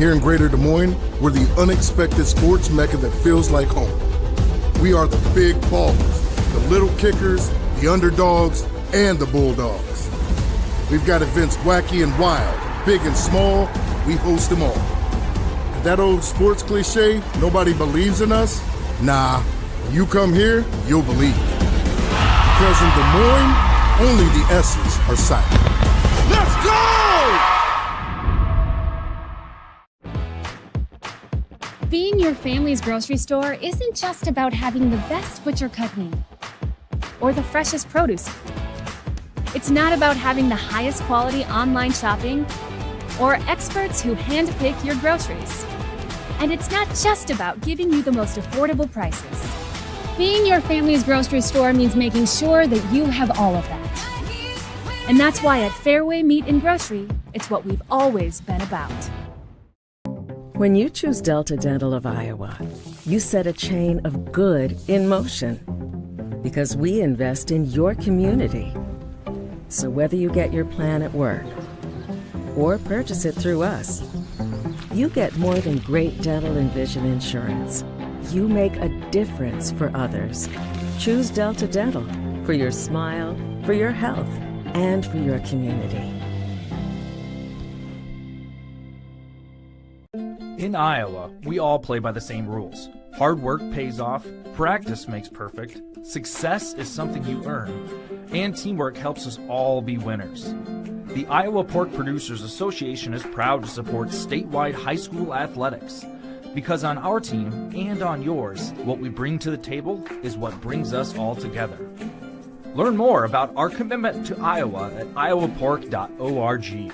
Here in Greater Des Moines, we're the unexpected sports mecca that feels like home. We are the big ballers, the little kickers, the underdogs, and the bulldogs. We've got events wacky and wild, big and small, we host them all. And that old sports cliche, nobody believes in us? Nah, when you come here, you'll believe. Because in Des Moines, only the S's are silent. Let's go! Being your family's grocery store isn't just about having the best butcher cut meat or the freshest produce. It's not about having the highest quality online shopping or experts who handpick your groceries. And it's not just about giving you the most affordable prices. Being your family's grocery store means making sure that you have all of that. And that's why at Fairway Meat and Grocery, it's what we've always been about. When you choose Delta Dental of Iowa, you set a chain of good in motion because we invest in your community. So whether you get your plan at work or purchase it through us, you get more than great dental and vision insurance. You make a difference for others. Choose Delta Dental for your smile, for your health, and for your community. In Iowa, we all play by the same rules. Hard work pays off, practice makes perfect, success is something you earn, and teamwork helps us all be winners. The Iowa Pork Producers Association is proud to support statewide high school athletics. Because on our team and on yours, what we bring to the table is what brings us all together. Learn more about our commitment to Iowa at iowapork.org.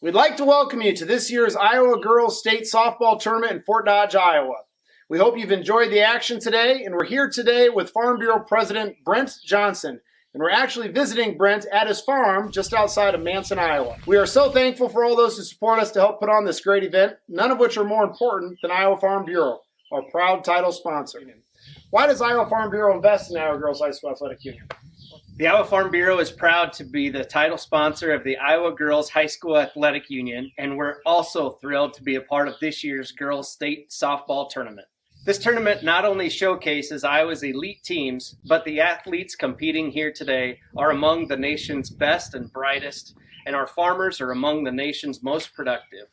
We'd like to welcome you to this year's Iowa Girls State Softball Tournament in Fort Dodge, Iowa. We hope you've enjoyed the action today, and we're here today with Farm Bureau President Brent Johnson. And we're actually visiting Brent at his farm just outside of Manson, Iowa. We are so thankful for all those who support us to help put on this great event, none of which are more important than Iowa Farm Bureau, our proud title sponsor. Why does Iowa Farm Bureau invest in Iowa Girls High School Athletic Union? The Iowa Farm Bureau is proud to be the title sponsor of the Iowa Girls High School Athletic Union, and we're also thrilled to be a part of this year's Girls State Softball Tournament. This tournament not only showcases Iowa's elite teams, but the athletes competing here today are among the nation's best and brightest, and our farmers are among the nation's most productive.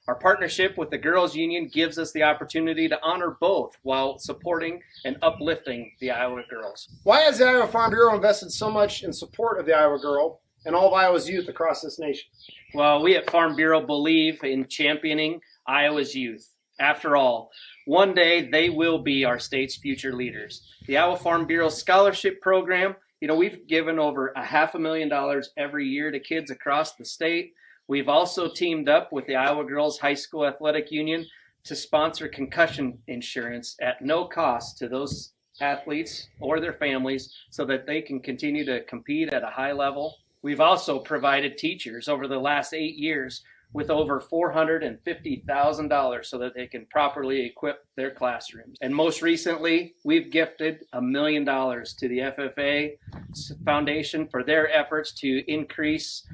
Our partnership with the Girls Union gives us the opportunity to honor both while supporting and uplifting the Iowa girls. Why has the Iowa Farm Bureau invested so much in support of the Iowa girl and all of Iowa's youth across this nation? Well, we at Farm Bureau believe in championing Iowa's youth. After all, one day they will be our state's future leaders. The Iowa Farm Bureau Scholarship Program, we've given over $500,000 every year to kids across the state. We've also teamed up with the Iowa Girls High School Athletic Union to sponsor concussion insurance at no cost to those athletes or their families so that they can continue to compete at a high level. We've also provided teachers over the last 8 years with over $450,000 so that they can properly equip their classrooms. And most recently, we've gifted $1 million to the FFA Foundation for their efforts to increase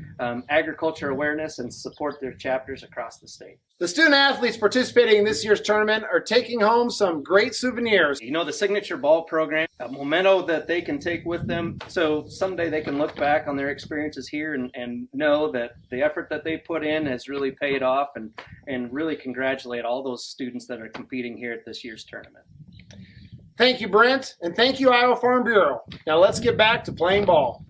agriculture awareness and support their chapters across the state. The student athletes participating in this year's tournament are taking home some great souvenirs. The signature ball program, a memento that they can take with them so someday they can look back on their experiences here and know that the effort that they put in has really paid off, and really congratulate all those students that are competing here at this year's tournament. Thank you, Brent, and thank you, Iowa Farm Bureau. Now let's get back to playing ball.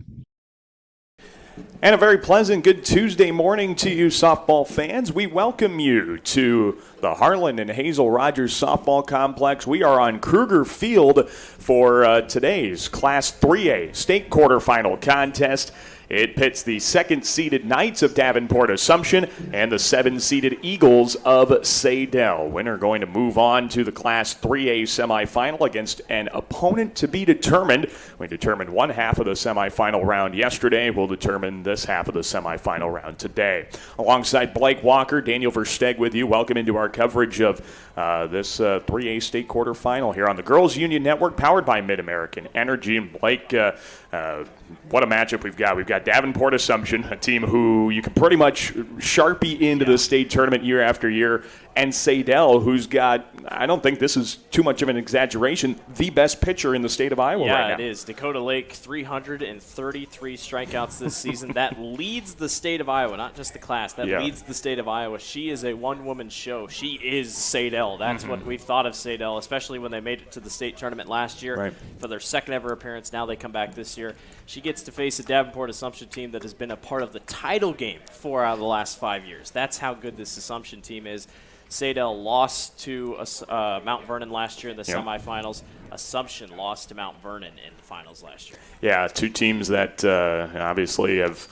And a very pleasant good Tuesday morning to you softball fans. We welcome you to the Harlan and Hazel Rogers Softball Complex. We are on Kruger Field for today's Class 3A state quarterfinal contest. It pits the 2nd-seeded Knights of Davenport Assumption and the 7th-seeded Eagles of Saydel. Winner going to move on to the Class 3A semifinal against an opponent to be determined. We determined one half of the semifinal round yesterday. We'll determine this half of the semifinal round today. Alongside Blake Walker, Daniel Versteg with you. Welcome into our coverage of this 3A state quarterfinal here on the Girls Union Network, powered by Mid-American Energy. And Blake, what a matchup we've got. We've got Davenport Assumption, a team who you can pretty much Sharpie into the state tournament year after year, and Saydel, who's got, I don't think this is too much of an exaggeration, the best pitcher in the state of Iowa right now. Yeah, it is. Dakota Lake, 333 strikeouts this season. That leads the state of Iowa, not just the class. That leads the state of Iowa. She is a one-woman show. She is Saydel. That's what we've thought of Saydel, especially when they made it to the state tournament last year for their second ever appearance. Now they come back this year. She gets to face a Davenport Assumption team that has been a part of the title game 4 out of the last 5 years. That's how good this Assumption team is. Saydel lost to Mount Vernon last year in the semifinals. Assumption lost to Mount Vernon in the finals last year. Yeah, two teams that obviously have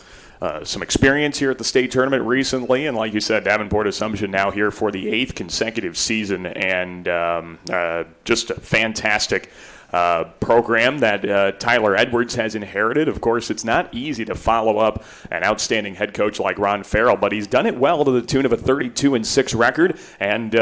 some experience here at the state tournament recently. And like you said, Davenport Assumption now here for the 8th consecutive season. And just a fantastic program that Tyler Edwards has inherited. Of course, it's not easy to follow up an outstanding head coach like Ron Farrell, but he's done it well to the tune of a 32-6 record. And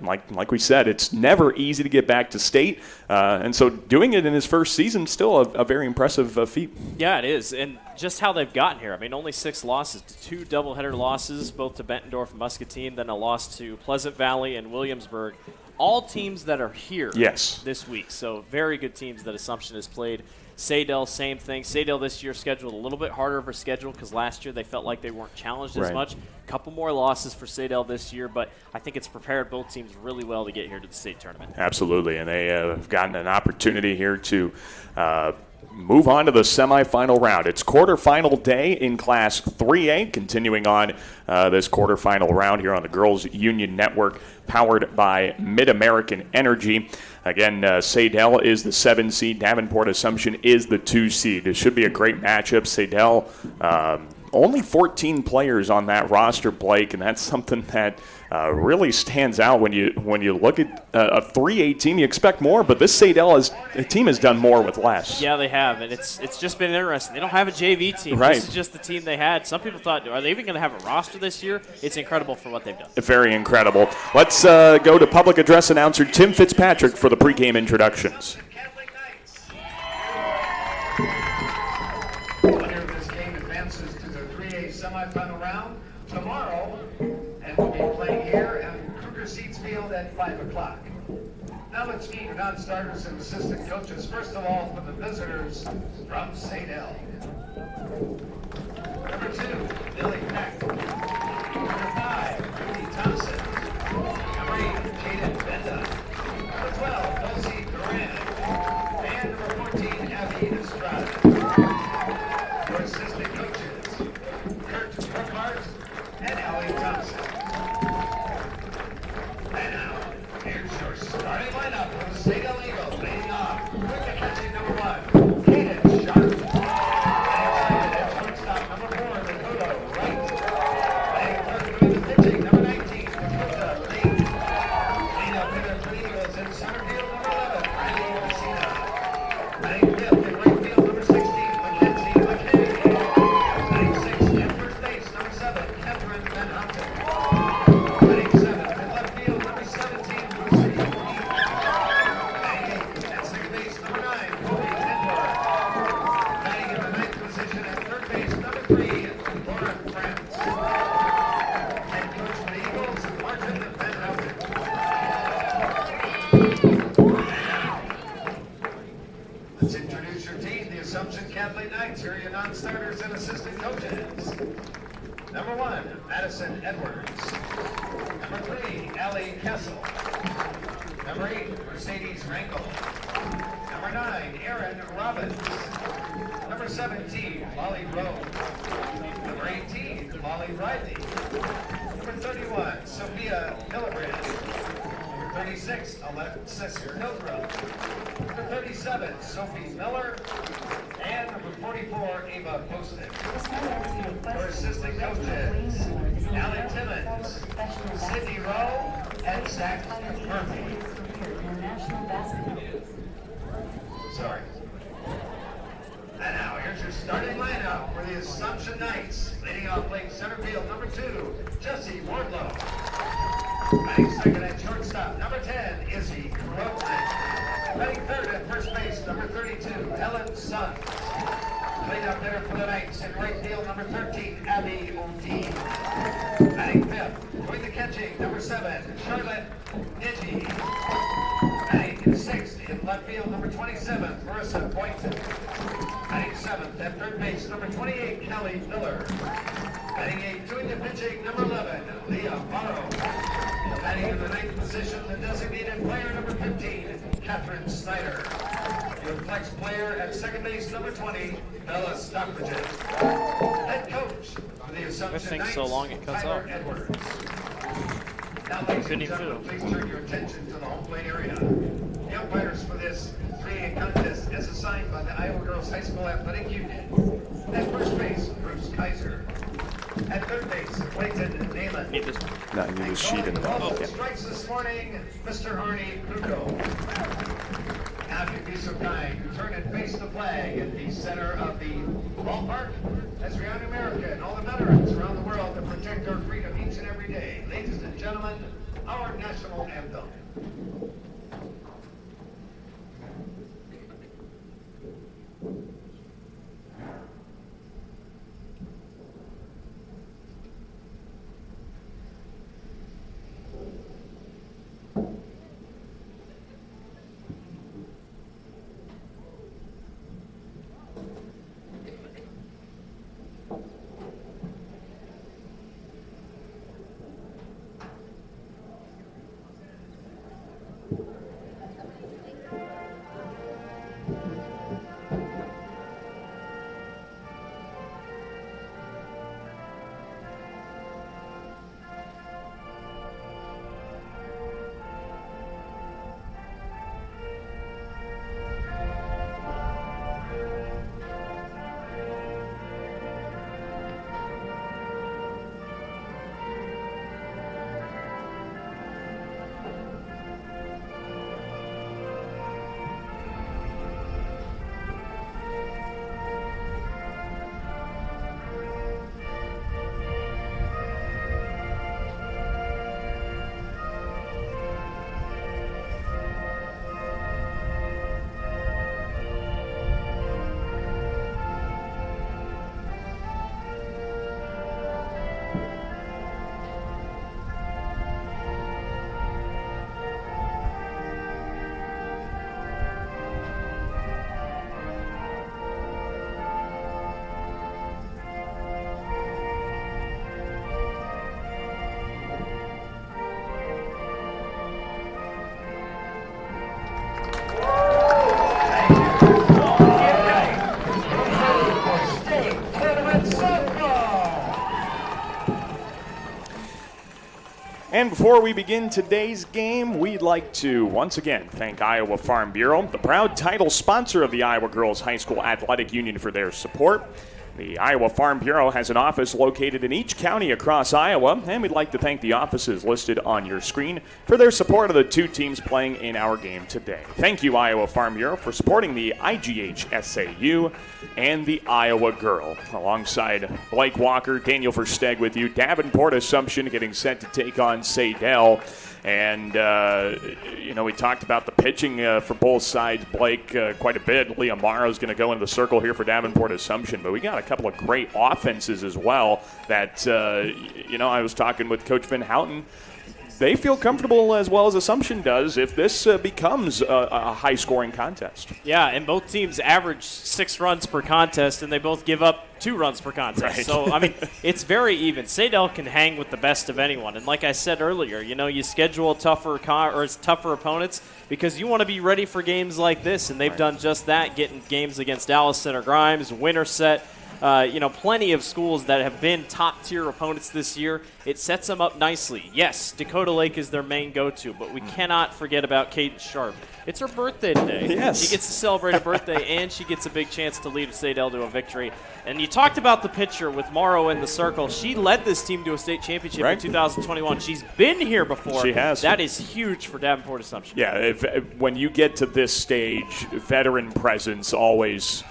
like we said, it's never easy to get back to state. And so doing it in his first season, still a very impressive feat. Yeah, it is. And just how they've gotten here. I mean, only 6 losses, 2 doubleheader losses, both to Bettendorf and Muscatine, then a loss to Pleasant Valley and Williamsburg. All teams that are here this week. So very good teams that Assumption has played. Saydel, same thing. Saydel this year scheduled a little bit harder of a schedule because last year they felt like they weren't challenged as much. A couple more losses for Saydel this year, but I think it's prepared both teams really well to get here to the state tournament. Absolutely, and they have gotten an opportunity here to move on to the semifinal round. It's quarterfinal day in Class 3A, continuing on this quarterfinal round here on the Girls Union Network, powered by Mid-American Energy. Again, Saydel is the 7 seed. Davenport Assumption is the 2 seed. It should be a great matchup. Saydel, only 14 players on that roster, Blake, and that's something that really stands out when you look at a 3A team. You expect more, but this Saydel team has done more with less. Yeah, they have, and it's just been interesting. They don't have a JV team. Right. This is just the team they had. Some people thought, are they even going to have a roster this year? It's incredible for what they've done. Very incredible. Let's go to public address announcer Tim Fitzpatrick for the pregame introductions. Semifinal round tomorrow, and we'll be playing here at Kruger Seats Field at 5 o'clock. Now let's meet non-starters and assistant coaches. First of all, for the visitors from Saydel. Number 2, Billy Peck. Number 5, Rudy Thompson. Number 8, Jaden Benda. Number 12, Elsie Duran. And number 14, Abby Estrada. Your assistant coaches, and Allie Thompson. And now, here's your starting lineup for the Saydel Eagles. Leading off, quick and catching number 1, Kaden Sharp. And excited at shortstop, number 4, Dakota Wright. And third doing the pitching, number 19, Dakota Lee. Lead up hitter for the Eagles in center field, number 11, Riley Messina. Playing fifth in right field, number 16, Mackenzie McKay. Playing sixth in first base, number 7, Catherine Van Houten. Playing 7th in left field, number 17, Lucy Heath. Playing 8th at second base, number 9, Cody Tendler. Playing in the 9th position at third base, number 3, Lauren France. Head coach for the Eagles, Martin Van Houten. Let's introduce your team, the Assumption Catholic Knights. Here are your non-starters and assistant coaches. Number 1, Madison Edwards. Number 3, Allie Kessel. Number 8, Mercedes Rankle. Number 9, Aaron Robbins. Number 17, Molly Rowe. Number 18, Molly Riley. Number 31, Sophia Hillebrand. Number 36, Alexis Hildreth. Number 37, Sophie Miller. And number 44, Ava Poston. For assistant coaches, Allie Timmons, Sydney Rowe, and Zach Murphy. Sorry. And now, here's your starting lineup for the Assumption Knights. Leading off playing center field, number 2, Jessie Wardlow. Batting second at shortstop, number 10, Izzy Krotman. Batting third at first base, number 32, Ellen Sun. Cleanup hitter for the Knights in right field, number 13, Abby O'Dean. Batting fifth, doing the catching, number 7, Charlotte Nidji. Batting sixth in left field, number 27, Marissa Boynton. Batting seventh at third base, number 28, Kelly Miller. Batting eighth, doing the pitching, number 11, Leah Morrow. Batting in the ninth position, the designated player, number 15, Catherine Snyder. Your flex player at second base, number 20, Bella Stockbridge. Head coach for the Assumption Knights, so long it cuts Tyler off. Edwards. Now, ladies and gentlemen, please turn your attention to the home plate area. The umpires for this 3A contest as assigned by the Iowa Girls High School Athletic Union. At first base, Bruce Kaiser. At third base, Clayton Nayland. No, you need a sheet in the ball. Strikes this morning, Mr. Arnie Kruko. Now, if you'd be so kind, turn and face the flag at the center of the ballpark as we honor America and all the veterans around the world that protect our freedom each and every day. Ladies and gentlemen, our national anthem. And before we begin today's game, we'd like to once again thank Iowa Farm Bureau, the proud title sponsor of the Iowa Girls High School Athletic Union, for their support. The Iowa Farm Bureau has an office located in each county across Iowa, and we'd like to thank the offices listed on your screen for their support of the two teams playing in our game today. Thank you, Iowa Farm Bureau, for supporting the IGHSAU and the Iowa Girl. Alongside Blake Walker, Daniel Versteg with you. Davenport Assumption getting set to take on Saydel. And, we talked about the pitching for both sides, Blake, quite a bit. Leah Morrow's going to go into the circle here for Davenport Assumption. But we got a couple of great offenses as well that, I was talking with Coach Van Houten. They feel comfortable as well as Assumption does if this becomes a high-scoring contest. Yeah, and both teams average 6 runs per contest, and they both give up 2 runs per contest. Right. So, it's very even. Saydel can hang with the best of anyone. And like I said earlier, you schedule tougher opponents because you want to be ready for games like this, and they've done just that, getting games against Allison or Grimes, Winterset. plenty of schools that have been top-tier opponents this year. It sets them up nicely. Yes, Dakota Lake is their main go-to, but we cannot forget about Kaden Sharp. It's her birthday today. Yes. She gets to celebrate a birthday, and she gets a big chance to lead Saydel to a victory. And you talked about the pitcher with Morrow in the circle. She led this team to a state championship in 2021. She's been here before. She has. That is huge for Davenport Assumption. Yeah, when you get to this stage, veteran presence always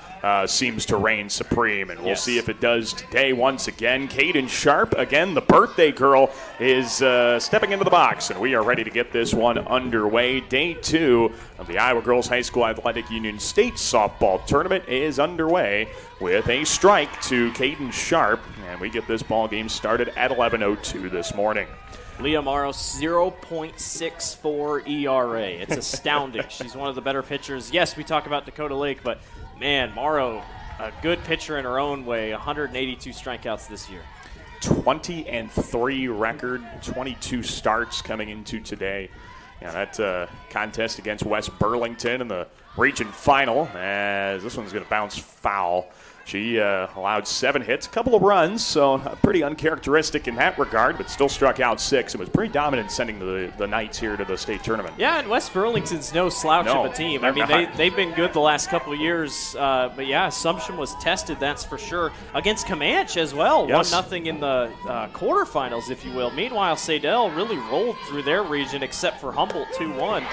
seems to reign supreme, and we'll see if it does today once again. Kaden Sharp, again, the birthday girl, is stepping into the box, and we are ready to get this one underway. Day 2 of the Iowa Girls High School Athletic Union State Softball Tournament is underway with a strike to Kaden Sharp, and we get this ball game started at 11:02 this morning. Leah Morrow, 0.64 ERA. It's astounding. She's one of the better pitchers. Yes, we talk about Dakota Lake, but, man, Morrow, a good pitcher in her own way, 182 strikeouts this year. 20-3 record, 22 starts coming into today. Yeah, that contest against West Burlington in the region final, as this one's going to bounce foul. She allowed 7 hits, a couple of runs, so pretty uncharacteristic in that regard, but still struck out 6. It was pretty dominant sending the Knights here to the state tournament. Yeah, and West Burlington's no slouch of a team. I mean, they've been good the last couple of years, but yeah, Assumption was tested, that's for sure. Against Comanche as well, 1-0 in the quarterfinals, if you will. Meanwhile, Saydel really rolled through their region, except for Humboldt 2-1.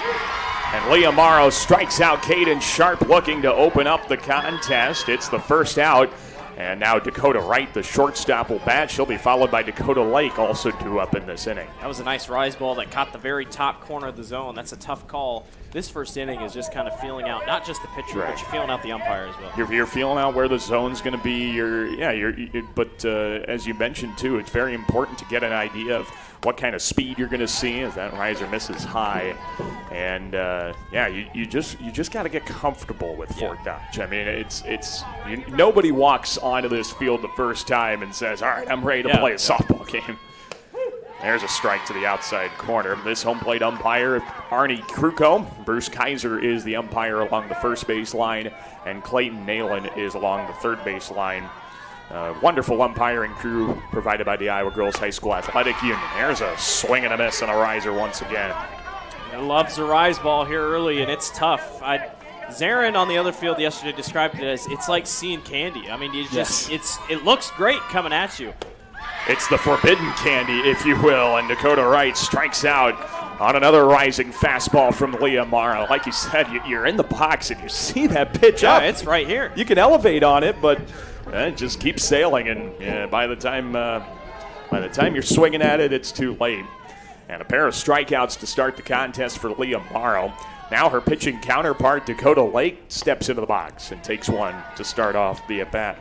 And Leah Morrow strikes out Kaden Sharp, looking to open up the contest. It's the first out. And now Dakota Wright, the shortstop, will bat. She'll be followed by Dakota Lake, also due up in this inning. That was a nice rise ball that caught the very top corner of the zone. That's a tough call. This first inning is just kind of feeling out, not just the pitcher, but you're feeling out the umpire as well. You're feeling out where the zone's going to be. But as you mentioned, too, it's very important to get an idea of what kind of speed you're going to see as that riser misses high. And, you just got to get comfortable with Fort Dodge. I mean, nobody walks onto this field the first time and says, all right, I'm ready to play a softball game. There's a strike to the outside corner. This home plate umpire, Arnie Kruko. Bruce Kaiser is the umpire along the first base line, and Clayton Nalen is along the third base line. Wonderful umpiring crew provided by the Iowa Girls High School Athletic Union. There's a swing and a miss and a riser once again. He loves the rise ball here early, and it's tough. Zarin on the other field yesterday described it as it's like seeing candy. I mean, it looks great coming at you. It's the forbidden candy, if you will, and Dakota Wright strikes out on another rising fastball from Leah Morrow. Like you said, you're in the box and you see that pitch up. Yeah, it's right here. You can elevate on it, but it just keeps sailing, and by the time you're swinging at it, it's too late. And a pair of strikeouts to start the contest for Leah Morrow. Now her pitching counterpart, Dakota Lake, steps into the box and takes one to start off the at-bat.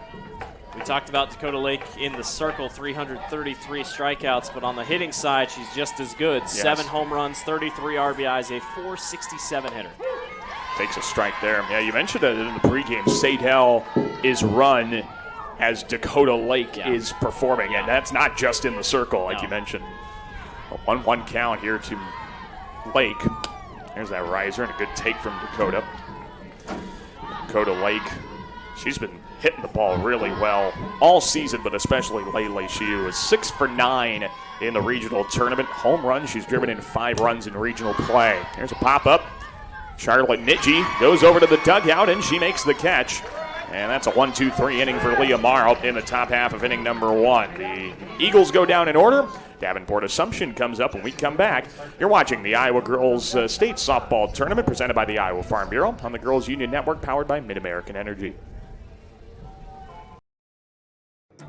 We talked about Dakota Lake in the circle, 333 strikeouts, but on the hitting side, she's just as good. Yes. 7 home runs, 33 RBIs, a .467 hitter. Takes a strike there. Yeah, you mentioned it in the pregame. Saydel is run as Dakota Lake is performing, and that's not just in the circle, like you mentioned. A 1-1 count here to Lake. There's that riser and a good take from Dakota. Dakota Lake, she's been hitting the ball really well all season, but especially lately. She was 6 for 9 in the regional tournament. Home runs, she's driven in 5 runs in regional play. Here's a pop-up. Charlotte Nidji goes over to the dugout, and she makes the catch. And that's a 1-2-3 inning for Leah Morrow in the top half of inning number 1. The Eagles go down in order. Davenport Assumption comes up when we come back. You're watching the Iowa Girls State Softball Tournament presented by the Iowa Farm Bureau on the Girls Union Network, powered by Mid-American Energy.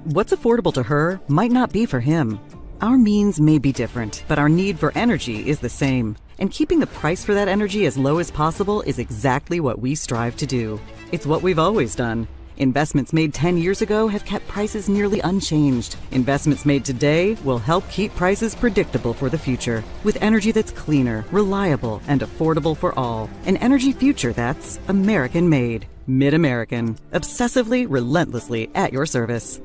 What's affordable to her might not be for him. Our means may be different, but our need for energy is the same. And keeping the price for that energy as low as possible is exactly what we strive to do. It's what we've always done. Investments made 10 years ago have kept prices nearly unchanged. Investments made today will help keep prices predictable for the future. With energy that's cleaner, reliable, and affordable for all. An energy future that's American-made. Mid-American. Obsessively, relentlessly at your service.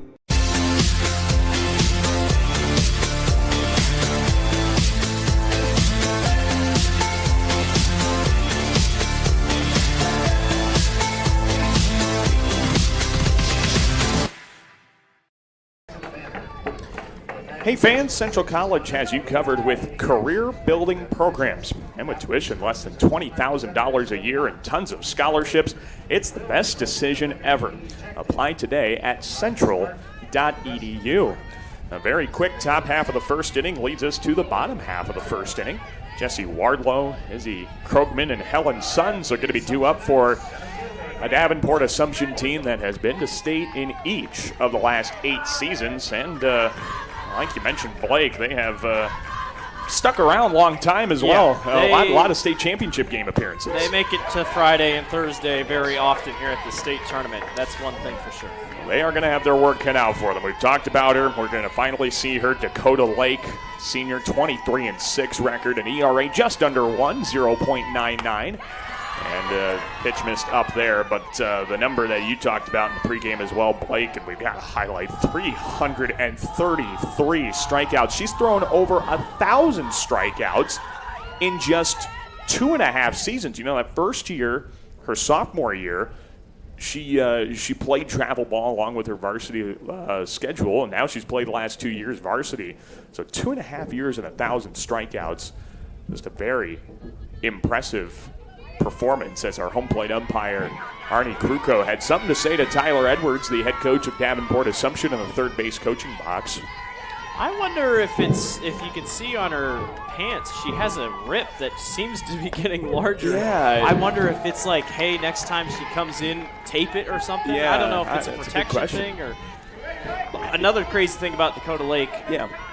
Hey fans, Central College has you covered with career-building programs. And with tuition less than $20,000 a year and tons of scholarships, it's the best decision ever. Apply today at central.edu. A very quick top half of the first inning leads us to the bottom half of the first inning. Jesse Wardlow, Izzy Krogman, and Helen Sons are going to be due up for a Davenport Assumption team that has been to state in each of the last 8 seasons. And like you mentioned, Blake, they have stuck around a long time as well. A lot of state championship game appearances. They make it to Friday and Thursday very often here at the state tournament. That's one thing for sure. They are going to have their work cut out for them. We've talked about her. We're going to finally see her. Dakota Lake, senior, 23-6 record, an ERA just under 1, 0.99. And pitch missed up there, but the number that you talked about in the pregame as well, Blake, and we've got to highlight 333 strikeouts. She's thrown over 1,000 strikeouts in just 2.5 seasons. You know, that first year, her sophomore year, she played travel ball along with her varsity schedule, and now she's played the last 2 years varsity. So 2.5 years and 1,000 strikeouts. Just a very impressive performance, as our home plate umpire Arnie Kruko had something to say to Tyler Edwards, the head coach of Davenport Assumption, in the third base coaching box. I wonder if you can see on her pants, she has a rip that seems to be getting larger. Yeah. I wonder if it's like, hey, next time she comes in, tape it or something. Yeah, I don't know if it's a protection thing or. Another crazy thing about Dakota Lake,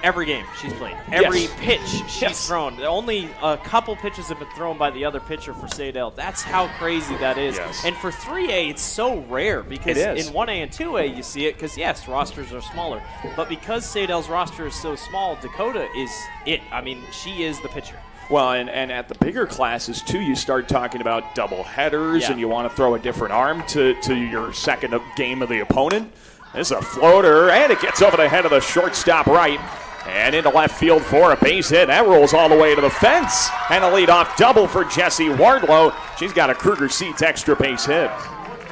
every game she's played, every pitch she's thrown. Only a couple pitches have been thrown by the other pitcher for Saydel. That's how crazy that is. Yes. And for 3A, it's so rare because in 1A and 2A you see it because, yes, rosters are smaller. But because Saydel's roster is so small, Dakota is it. I mean, she is the pitcher. Well, and at the bigger classes, too, you start talking about double headers, and you want to throw a different arm to your second game of the opponent. This is a floater, and it gets over the head of the shortstop right, and into left field for a base hit. That rolls all the way to the fence, and a leadoff double for Jessie Wardlow. She's got a Kruger Seats extra base hit.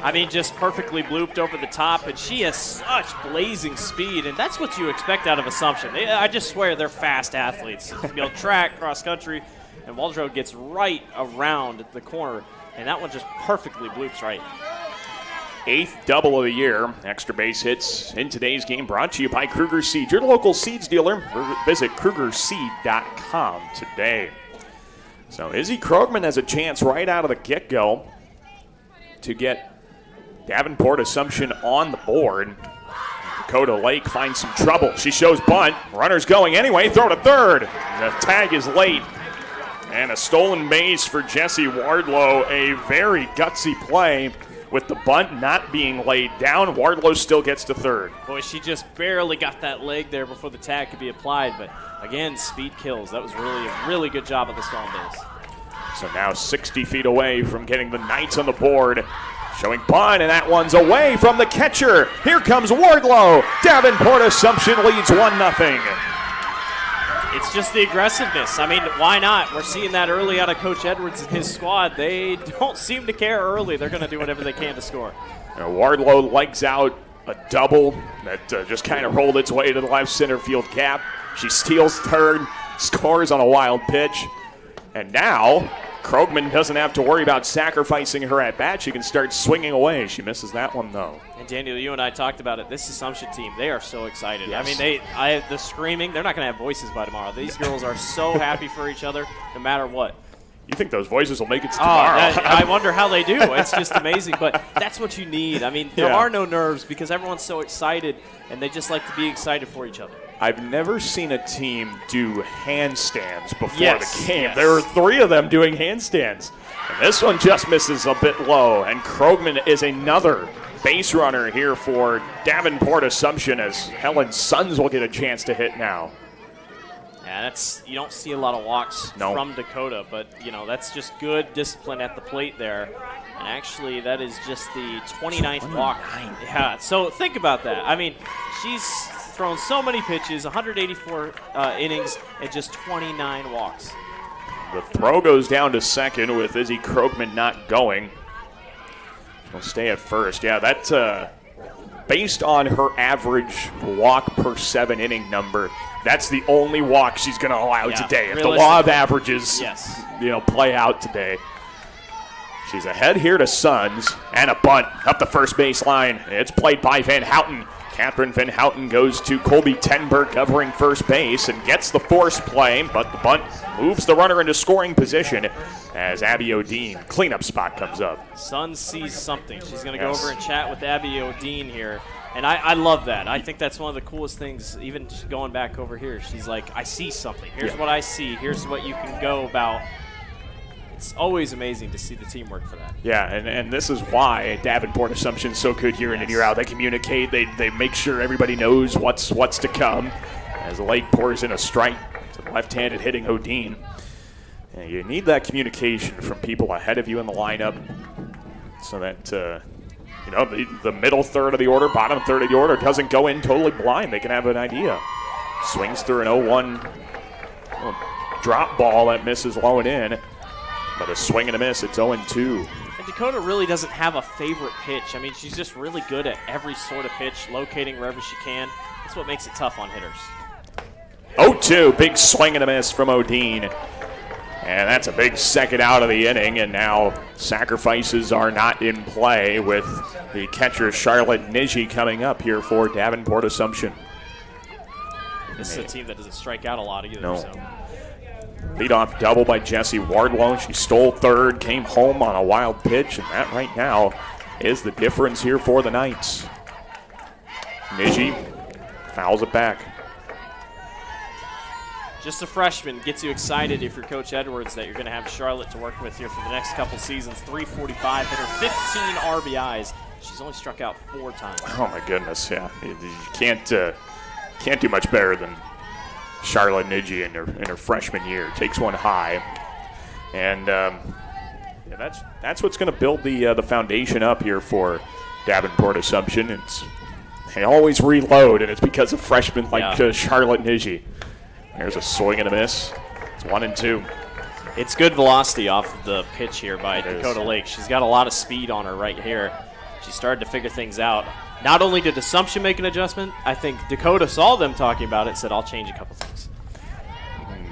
I mean, just perfectly blooped over the top, and she has such blazing speed, and that's what you expect out of Assumption. I just swear they're fast athletes. Track, cross country, and Wardlow gets right around the corner, and that one just perfectly bloops right. 8th double of the year. Extra base hits in today's game brought to you by Kruger Seeds, your local seeds dealer. Visit KrugerSeed.com today. So Izzy Krogman has a chance right out of the get-go to get Davenport Assumption on the board. Dakota Lake finds some trouble. She shows bunt. Runner's going anyway. Throw to third. The tag is late. And a stolen base for Jessie Wardlow. A very gutsy play. With the bunt not being laid down, Wardlow still gets to third. Boy, she just barely got that leg there before the tag could be applied. But, again, speed kills. That was really a really good job of the stolen base. So now 60 feet away from getting the Knights on the board. Showing bunt, and that one's away from the catcher. Here comes Wardlow. Davenport Assumption leads 1-0. It's just the aggressiveness. I mean, why not? We're seeing that early out of Coach Edwards and his squad. They don't seem to care early. They're going to do whatever they can to score. Now Wardlow legs out a double that just kind of rolled its way to the left center field gap. She steals third, scores on a wild pitch. And now Krogman doesn't have to worry about sacrificing her at bat. She can start swinging away. She misses that one, though. And Daniel, you and I talked about it. This Assumption team, they are so excited. Yes. I mean, the screaming, they're not going to have voices by tomorrow. These girls are so happy for each other no matter what. You think those voices will make it to tomorrow? I wonder how they do. It's just amazing. But that's what you need. I mean, there are no nerves because everyone's so excited, and they just like to be excited for each other. I've never seen a team do handstands before the game. Yes. There were 3 of them doing handstands. And this one just misses a bit low. And Krogman is another base runner here for Davenport Assumption, as Helen Sons will get a chance to hit now. Yeah, you don't see a lot of walks from Dakota, but that's just good discipline at the plate there. And actually, that is just the 29th walk. Yeah, so think about that. I mean, she's thrown so many pitches, 184 innings, and just 29 walks. The throw goes down to second with Izzy Krogman not going. She'll stay at first. Yeah, that's based on her average walk per 7 inning number. That's the only walk she's going to allow today. If the law of averages, play out today. She's ahead here to Sons, and a bunt up the first baseline. It's played by Van Houten. Catherine Van Houten goes to Colby Tenberg covering first base and gets the force play, but the bunt moves the runner into scoring position as Abby O'Dean cleanup spot comes up. Sons sees something. She's going to go over and chat with Abby O'Dean here. And I love that. I think that's one of the coolest things, even going back over here. She's like, I see something. Here's what I see. Here's what you can go about. It's always amazing to see the teamwork for that. Yeah, and this is why Davenport Assumption's so good year in and year out. They communicate. They make sure everybody knows what's to come as Lake pours in a strike to the left-handed hitting O'Dean. And you need that communication from people ahead of you in the lineup so that the middle third of the order, bottom third of the order doesn't go in totally blind. They can have an idea. Swings through an 0-1 drop ball that misses low and in. But a swing and a miss, it's 0-2. And Dakota really doesn't have a favorite pitch. I mean, she's just really good at every sort of pitch, locating wherever she can. That's what makes it tough on hitters. 0-2, big swing and a miss from O'Dean. And that's a big second out of the inning, and now sacrifices are not in play with the catcher Charlotte Niji coming up here for Davenport Assumption. This is a team that doesn't strike out a lot either. No. So. Leadoff double by Jessie Wardlow. She stole third, came home on a wild pitch, and that right now is the difference here for the Knights. Niji fouls it back. Just a freshman gets you excited if you're Coach Edwards that you're going to have Charlotte to work with here for the next couple seasons. 345 hitter, 15 RBIs. She's only struck out 4 times. Oh my goodness, yeah. You can't do much better than Charlotte Niji in her freshman year. Takes one high, and that's what's going to build the foundation up here for Davenport Assumption. They always reload, and it's because of freshmen like Charlotte Niji. There's a swing and a miss. It's 1-2. It's good velocity off the pitch here by Dakota Lake. She's got a lot of speed on her right here. She started to figure things out. Not only did Assumption make an adjustment, I think Dakota saw them talking about it, said, I'll change a couple things.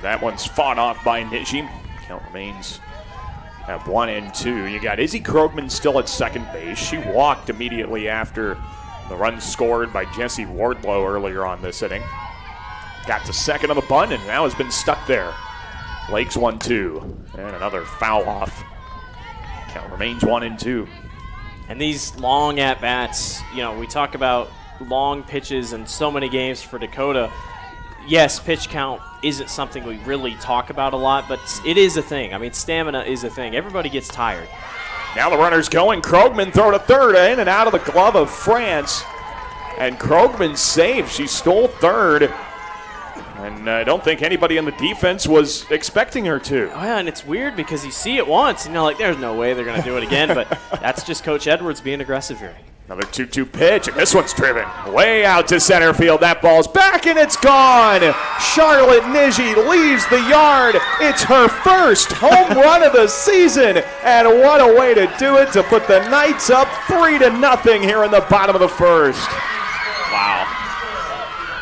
That one's fought off by Niji. Count remains at 1-2. You got Izzy Krogman still at second base. She walked immediately after the run scored by Jessie Wardlow earlier on this inning. Got to second on the bunt and now has been stuck there. Lake's 1-2. And another foul off. Count remains 1-2. And these long at-bats, we talk about long pitches and so many games for Dakota. Yes, pitch count isn't something we really talk about a lot, but it is a thing. I mean, stamina is a thing. Everybody gets tired. Now the runner's going. Krogman throw to third, in and out of the glove of France. And Krogman saved. She stole third. And I don't think anybody in the defense was expecting her to. Oh, yeah, and it's weird because you see it once, and you're like, there's no way they're going to do it again. But that's just Coach Edwards being aggressive here. Another 2-2 pitch, and this one's driven way out to center field. That ball's back, and it's gone. Charlotte Niji leaves the yard. It's her first home run of the season, and what a way to do it to put the Knights up 3-0 here in the bottom of the first. Wow.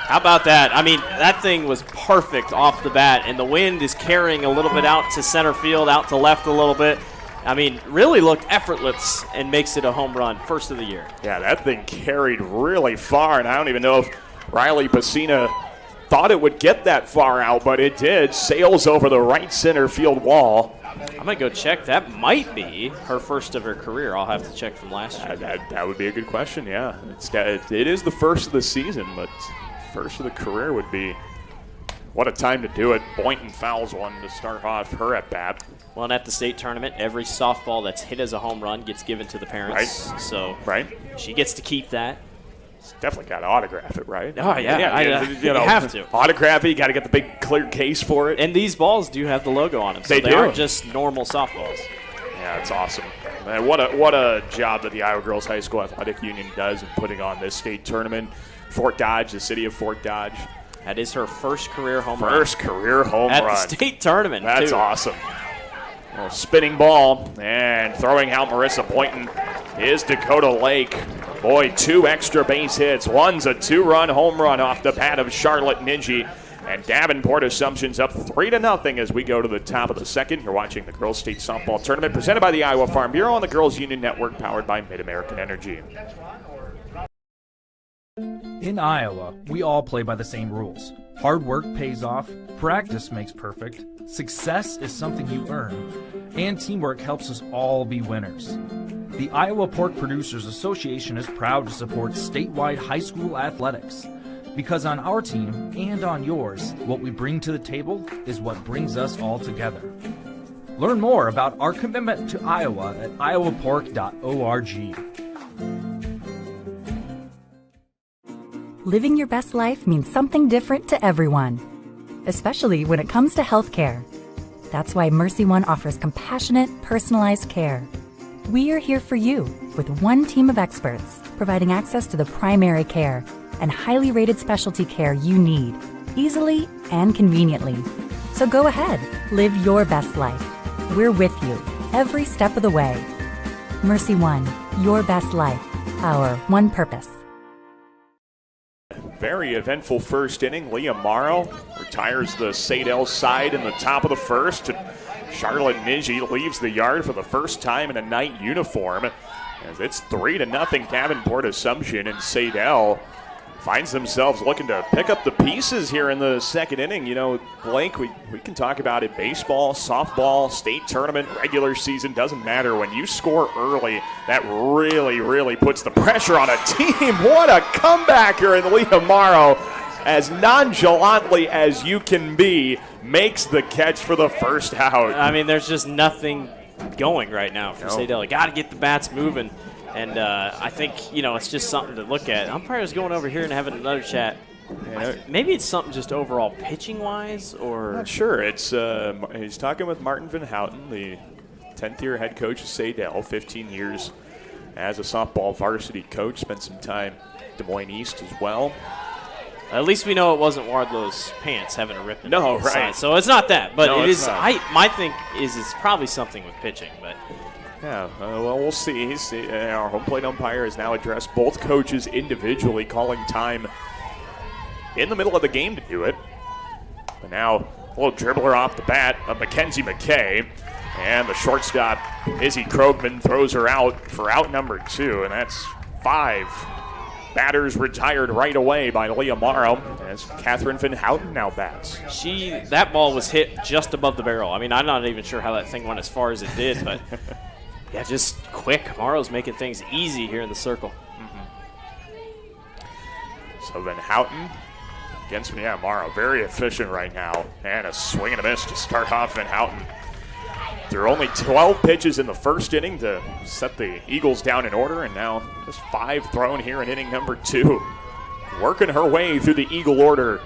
How about that? I mean, that thing was perfect off the bat, and the wind is carrying a little bit out to center field, out to left a little bit. I mean, really looked effortless and makes it a home run, first of the year. Yeah, that thing carried really far, and I don't even know if Riley Pacina thought it would get that far out, but it did. Sails over the right center field wall. I'm going to go check. That might be her first of her career. I'll have to check from last year. That would be a good question, yeah. It is the first of the season, but first of the career would be what a time to do it. Boynton fouls one to start off her at bat. Well, and at the state tournament, every softball that's hit as a home run gets given to the parents. Right. So she gets to keep that. It's definitely got to autograph it, right? Oh, yeah. You have to. Autograph it. You got to get the big clear case for it. And these balls do have the logo on them. So they aren't just normal softballs. Yeah, it's awesome. Man, what a job that the Iowa Girls High School Athletic Union does in putting on this state tournament. Fort Dodge, the city of Fort Dodge. That is her first career home run. First career home run. At the state tournament, That's awesome. Well, spinning ball and throwing out Marissa Boynton is Dakota Lake. Boy, 2 extra base hits. One's a 2-run home run off the bat of Charlotte Niji. And Davenport Assumption's up 3-0 as we go to the top of the second. You're watching the Girls State Softball Tournament presented by the Iowa Farm Bureau and the Girls Union Network powered by Mid-American Energy. In Iowa, we all play by the same rules. Hard work pays off, practice makes perfect, success is something you earn, and teamwork helps us all be winners. The Iowa Pork Producers Association is proud to support statewide high school athletics. Because on our team and on yours, what we bring to the table is what brings us all together. Learn more about our commitment to Iowa at iowapork.org. Living your best life means something different to everyone, especially when it comes to healthcare. That's why Mercy One offers compassionate, personalized care. We are here for you with one team of experts, providing access to the primary care and highly rated specialty care you need, easily and conveniently. So go ahead, live your best life. We're with you every step of the way. Mercy One, your best life, our one purpose. Very eventful first inning. Leah Morrow retires the Saydel side in the top of the first. Charlotte Niji leaves the yard for the first time in a night uniform. As it's 3-0 Davenport Assumption, and Saydel finds themselves looking to pick up the pieces here in the second inning. You know, Blake, we can talk about it. Baseball, softball, state tournament, regular season, doesn't matter. When you score early, that really, really puts the pressure on a team. What a comeback here in Leah Morrow, as nonchalantly as you can be, makes the catch for the first out. I mean, there's just nothing going right now for Saydel. You got to get the bats moving. And I think, it's just something to look at. Umpires going over here and having another chat. Maybe it's something just overall pitching-wise, or I'm not sure. It's he's talking with Martin Van Houten, the 10th-year head coach of Saydel, 15 years as a softball varsity coach. Spent some time at Des Moines East as well. At least we know it wasn't Wardlow's pants having a rip in no, the right. side. So it's not that, but no, it is. Not. My think is it's probably something with pitching, but. Yeah, well, we'll see. Our home plate umpire has now addressed both coaches individually, calling time in the middle of the game to do it. But now, a little dribbler off the bat of Mackenzie McKay. And the shortstop, Izzy Krogman, throws her out for out number 2, and that's 5 batters retired right away by Leah Morrow as Catherine Van Houten now bats. That ball was hit just above the barrel. I mean, I'm not even sure how that thing went as far as it did, but yeah, just quick. Morrow's making things easy here in the circle. So Van Houten against Morrow, very efficient right now, and a swing and a miss to start off Van Houten. There are only 12 pitches in the first inning to set the Eagles down in order, and now just 5 thrown here in inning number 2. Working her way through the Eagle order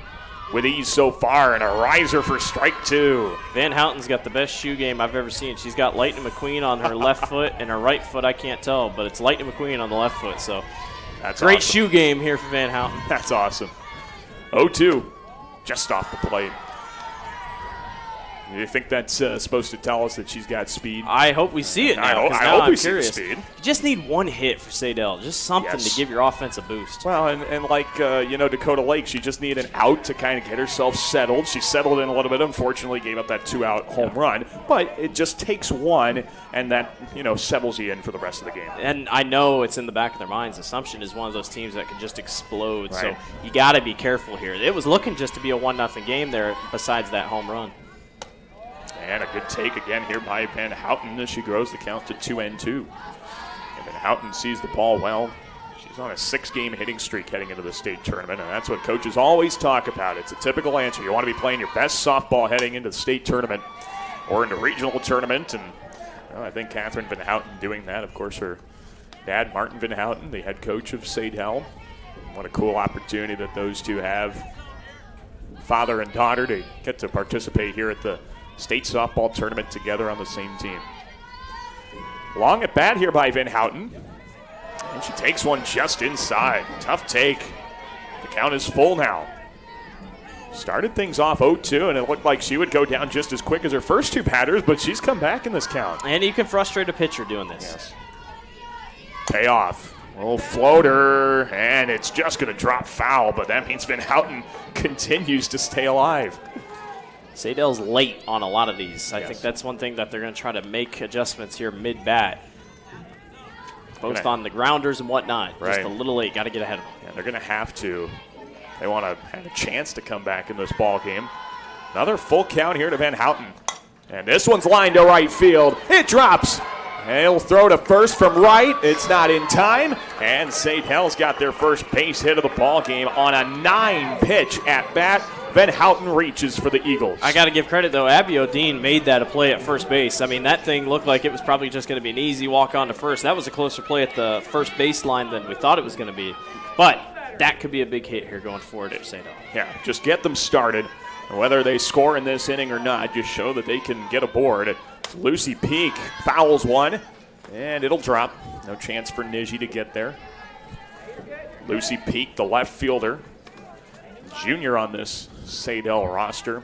with ease so far, and a riser for strike 2. Van Houten's got the best shoe game I've ever seen. She's got Lightning McQueen on her left foot, and her right foot I can't tell, but it's Lightning McQueen on the left foot, so that's great awesome. Shoe game here for Van Houten. That's awesome. 0-2, just off the plate. You think that's supposed to tell us that she's got speed? I hope we see it now. I hope we curious. see speed. You just need one hit for Saydel, just something to give your offense a boost. Well, and like, Dakota Lake, she just needed an out to kind of get herself settled. She settled in a little bit, unfortunately gave up that 2-out home run. But it just takes one, and that, settles you in for the rest of the game. And I know it's in the back of their minds. Assumption is one of those teams that can just explode. Right. So you got to be careful here. It was looking just to be a 1-0 game there besides that home run. And a good take again here by Van Houten as she grows the count to 2-2. And Van Houten sees the ball well. She's on a 6-game hitting streak heading into the state tournament, and that's what coaches always talk about. It's a typical answer. You want to be playing your best softball heading into the state tournament or into regional tournament, and I think Catherine Van Houten doing that. Of course, her dad, Martin Van Houten, the head coach of Saydel. What a cool opportunity that those two have, father and daughter, to get to participate here at the state softball tournament together on the same team. Long at bat here by Van Houten. And she takes one just inside. Tough take. The count is full now. Started things off 0-2, and it looked like she would go down just as quick as her first 2 batters, but she's come back in this count. And you can frustrate a pitcher doing this. Yes. Payoff. Little floater, and it's just going to drop foul, but that means Van Houten continues to stay alive. Saydel's late on a lot of these. I think that's one thing that they're going to try to make adjustments here mid-bat. Both on the grounders and whatnot. Right. Just a little late. Got to get ahead of them. Yeah, they're going to have to. They want to have a chance to come back in this ball game. Another full count here to Van Houten. And this one's lined to right field. It drops. And he'll throw to first from right. It's not in time. And Saydel's got their first base hit of the ball game on a 9-pitch at bat. Van Houten reaches for the Eagles. I got to give credit, though. Abby O'Dean made that a play at first base. I mean, that thing looked like it was probably just going to be an easy walk on to first. That was a closer play at the first baseline than we thought it was going to be. But that could be a big hit here going forward at Saydel. Yeah, just get them started. And whether they score in this inning or not, just show that they can get aboard. Lucy Peak fouls one, and it'll drop. No chance for Niji to get there. Lucy Peak, the left fielder, junior on this Saydel roster.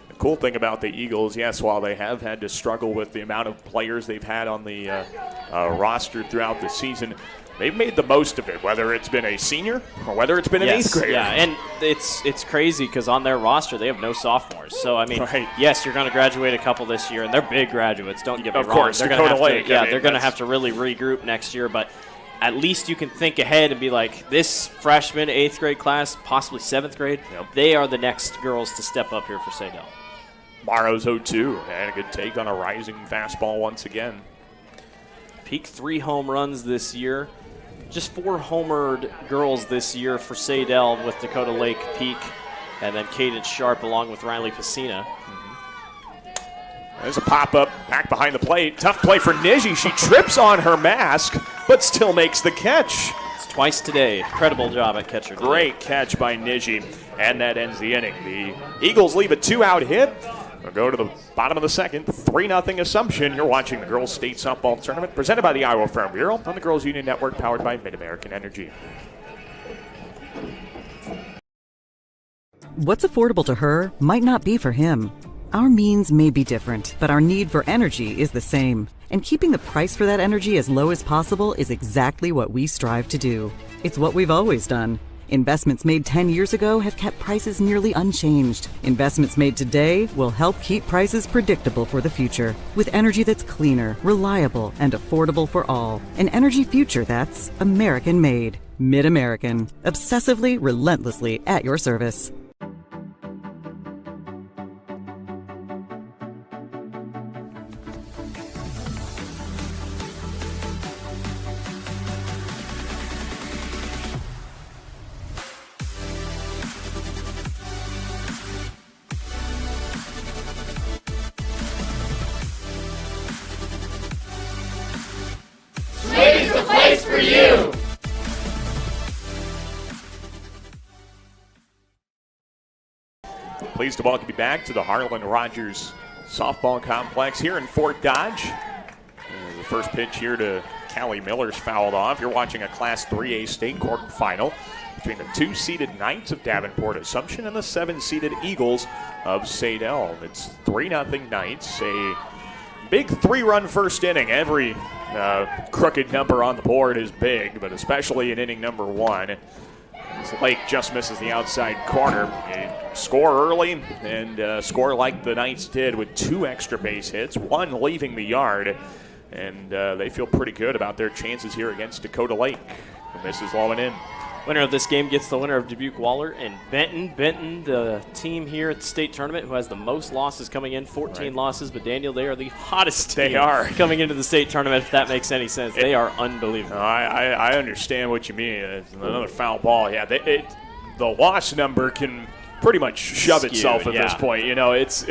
The cool thing about the Eagles, yes, while they have had to struggle with the amount of players they've had on the roster throughout the season, they've made the most of it, whether it's been a senior or whether it's been an 8th grader. Yeah, and it's crazy because on their roster they have no sophomores. So, I mean, yes, you're going to graduate a couple this year, and they're big graduates, don't get me wrong. Of course, they're Dakota Lake. They're going to have to really regroup next year, but at least you can think ahead and be like, this freshman 8th grade class, possibly 7th grade, they are the next girls to step up here for Saydel. Morrow's 0-2, and a good take on a rising fastball once again. Peak 3 home runs this year. Just 4 homered girls this year for Saydel with Dakota Lake, Peak, and then Cadence Sharp along with Riley Pacina. There's a pop-up back behind the plate. Tough play for Niji. She trips on her mask, but still makes the catch. It's twice today. Incredible job at catcher today. Great catch by Niji, and that ends the inning. The Eagles leave a 2-out hit. We'll go to the bottom of the second. 3-0 Assumption. You're watching the Girls State Softball Tournament presented by the Iowa Farm Bureau on the Girls Union Network, powered by Mid-American Energy. What's affordable to her might not be for him. Our means may be different, but our need for energy is the same. And keeping the price for that energy as low as possible is exactly what we strive to do. It's what we've always done. Investments made 10 years ago have kept prices nearly unchanged. Investments made today will help keep prices predictable for the future. With energy that's cleaner, reliable, and affordable for all. An energy future that's American-made. Mid-American. Obsessively, relentlessly at your service. Swing's the place for you! Pleased to welcome you back to the Harlan Rogers Softball Complex here in Fort Dodge. The first pitch here to Callie Miller's fouled off. You're watching a Class 3A state quarterfinal between the 2-seeded Knights of Davenport Assumption and the 7-seeded Eagles of Saydel. It's 3-0 Knights. A big 3-run first inning. Every crooked number on the board is big, but especially in inning number 1. Lake just misses the outside corner. They score early and score like the Knights did with 2 extra base hits, 1 leaving the yard. And they feel pretty good about their chances here against Dakota Lake, who misses low and in. Winner of this game gets the winner of Dubuque Waller and Benton. Benton, the team here at the state tournament who has the most losses coming in, 14 losses. But, Daniel, they are the hottest team coming into the state tournament, if that makes any sense. They are unbelievable. I understand what you mean. It's another foul ball. Yeah, the loss number can pretty much shove itself at this point. You know, it's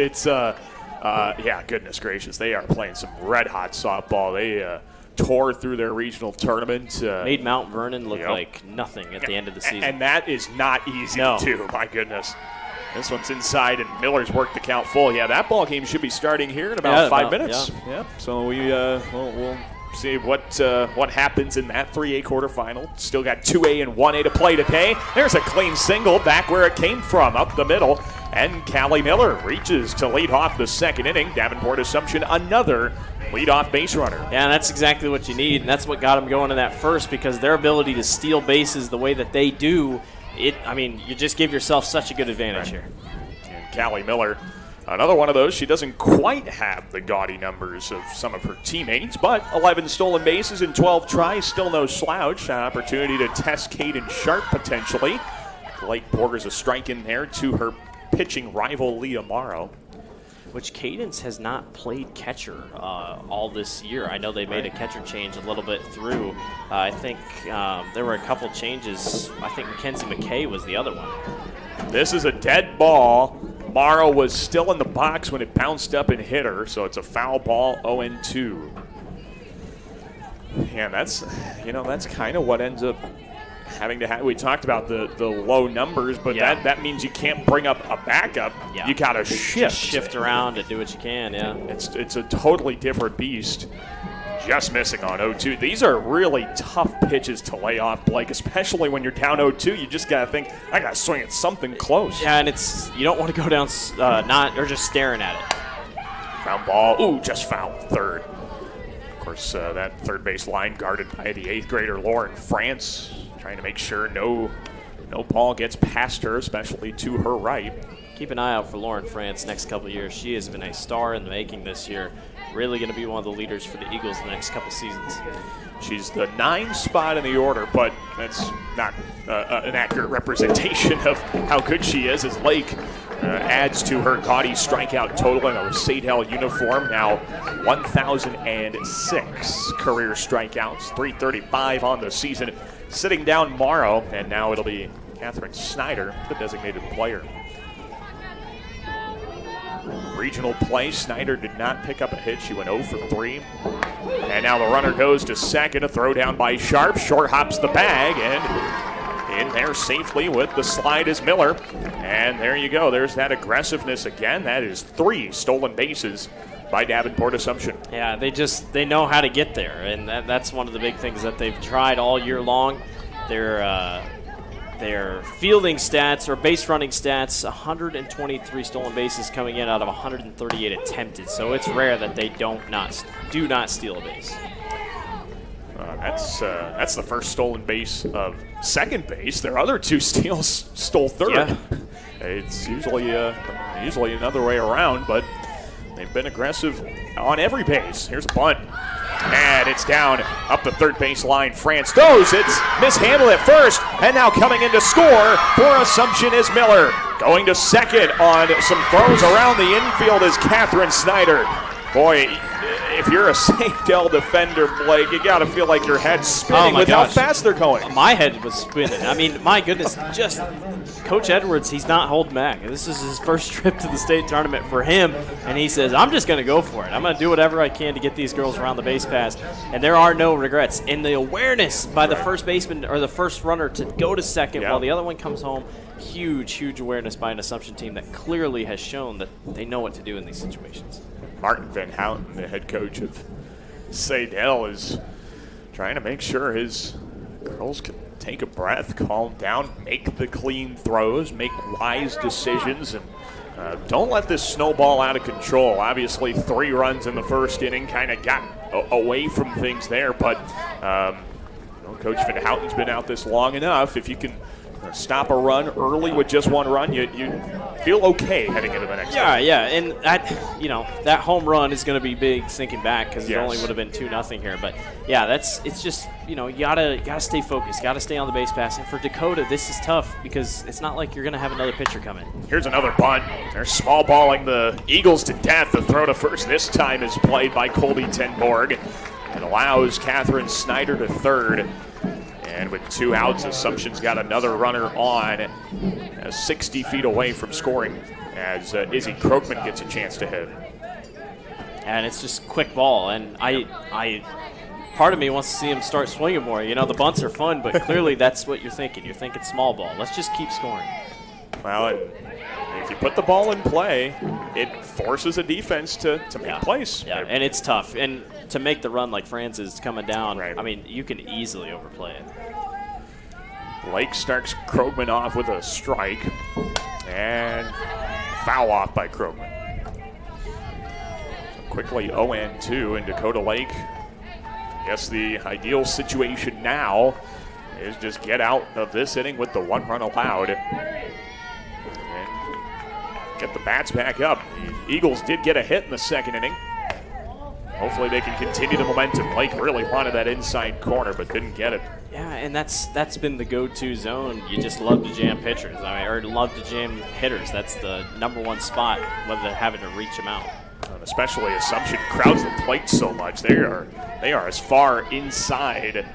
goodness gracious. They are playing some red-hot softball. They tore through their regional tournament. Made Mount Vernon look like nothing at the end of the season. And that is not easy to do, my goodness. This one's inside, and Miller's worked the count full. Yeah, that ball game should be starting here in about 5 minutes. Yeah. So we'll see what happens in that 3A quarterfinal. Still got 2A and 1A to play today. There's a clean single back where it came from, up the middle. And Callie Miller reaches to lead off the second inning. Davenport Assumption another leadoff base runner. Yeah, and that's exactly what you need, and that's what got them going in that first, because their ability to steal bases the way that they do, you just give yourself such a good advantage here. And Callie Miller, another one of those. She doesn't quite have the gaudy numbers of some of her teammates, but 11 stolen bases in 12 tries, still no slouch. An opportunity to test Caden Sharp potentially. Blake Borger's a strike in there to her pitching rival Leah Morrow. Which Cadence has not played catcher all this year. I know they made a catcher change a little bit through. I think there were a couple changes. I think Mackenzie McKay was the other one. This is a dead ball. Morrow was still in the box when it bounced up and hit her, so it's a foul ball, 0-2. Yeah, that's kind of what ends up having to have. We talked about the low numbers, but that means you can't bring up a backup. Yeah. You got to shift around and do what you can. Yeah, it's a totally different beast. Just missing on 0-2. These are really tough pitches to lay off, Blake, especially when you're down 0-2. You just got to think, I got to swing at something close. Yeah, and you don't want to go down just staring at it. Foul ball. Ooh, just foul. Third. Of course, that third base line guarded by the 8th grader Lauren France, trying to make sure no ball gets past her, especially to her right. Keep an eye out for Lauren France next couple of years. She has been a star in the making this year. Really going to be one of the leaders for the Eagles the next couple seasons. She's the 9th spot in the order, but that's not an accurate representation of how good she is, as Lake adds to her gaudy strikeout total in a Saydel uniform. Now 1,006 career strikeouts, 335 on the season. Sitting down Morrow, and now it'll be Catherine Snyder, the designated player. Regional play, Snyder did not pick up a hit. She went 0 for 3. And now the runner goes to second. A throw down by Sharp. Short hops the bag, and in there safely with the slide is Miller. And there you go. There's that aggressiveness again. That is 3 stolen bases by Davenport Assumption. Yeah, they know how to get there, and that's one of the big things that they've tried all year long. Their fielding stats or base running stats, 123 stolen bases coming in out of 138 attempted. So it's rare that they do not steal a base. That's the first stolen base of second base. Their other 2 steals stole third. Yeah. It's usually another way around, but they've been aggressive on every base. Here's a bunt. And it's down up the third base line. France throws. It's mishandled at first. And now coming in to score for Assumption is Miller. Going to second on some throws around the infield is Catherine Snyder. Boy, if you're a Saydel defender, Blake, you got to feel like your head's spinning with how fast they're going. My head was spinning. I mean, my goodness, just Coach Edwards, he's not holding back. This is his first trip to the state tournament for him, and he says, I'm just going to go for it. I'm going to do whatever I can to get these girls around the base pass, and there are no regrets. And the awareness by the first baseman or the first runner to go to second while the other one comes home, huge awareness by an Assumption team that clearly has shown that they know what to do in these situations. Martin Van Houten, the head coach of Saydel, is trying to make sure his girls can take a breath, calm down, make the clean throws, make wise decisions, and don't let this snowball out of control. Obviously, 3 runs in the first inning kind of got away from things there, but Coach Van Houten's been out this long enough. If you can stop a run early with just 1 run, you feel okay heading into the next inning. Yeah, and that home run is going to be big thinking back because it only would have been 2-0 here. But yeah, it's just you gotta stay focused, gotta stay on the base pass. And for Dakota, this is tough because it's not like you're going to have another pitcher come in. Here's another bunt. They're small balling the Eagles to death. The throw to first this time is played by Colby Tenborg. It allows Catherine Snyder to third. And with 2 outs, Assumption's got another runner on 60 feet away from scoring as Izzy Krokman gets a chance to hit. And it's just quick ball. And I part of me wants to see him start swinging more. The bunts are fun, but clearly that's what you're thinking. You're thinking small ball. Let's just keep scoring. Well, if you put the ball in play, it forces a defense to make plays. Yeah, and it's tough. And to make the run like France is coming down, I mean, you can easily overplay it. Lake starts Krogman off with a strike, and foul off by Krogman. quickly 0-2 in Dakota Lake. I guess the ideal situation now is just get out of this inning with the 1 run allowed and get the bats back up. The Eagles did get a hit in the second inning. Hopefully they can continue the momentum. Lake really wanted that inside corner but didn't get it. Yeah, and that's been the go-to zone. You just love to jam pitchers, or love to jam hitters. That's the #1 spot, whether they're having to reach them out. And especially Assumption crowds the plate so much. They are as far inside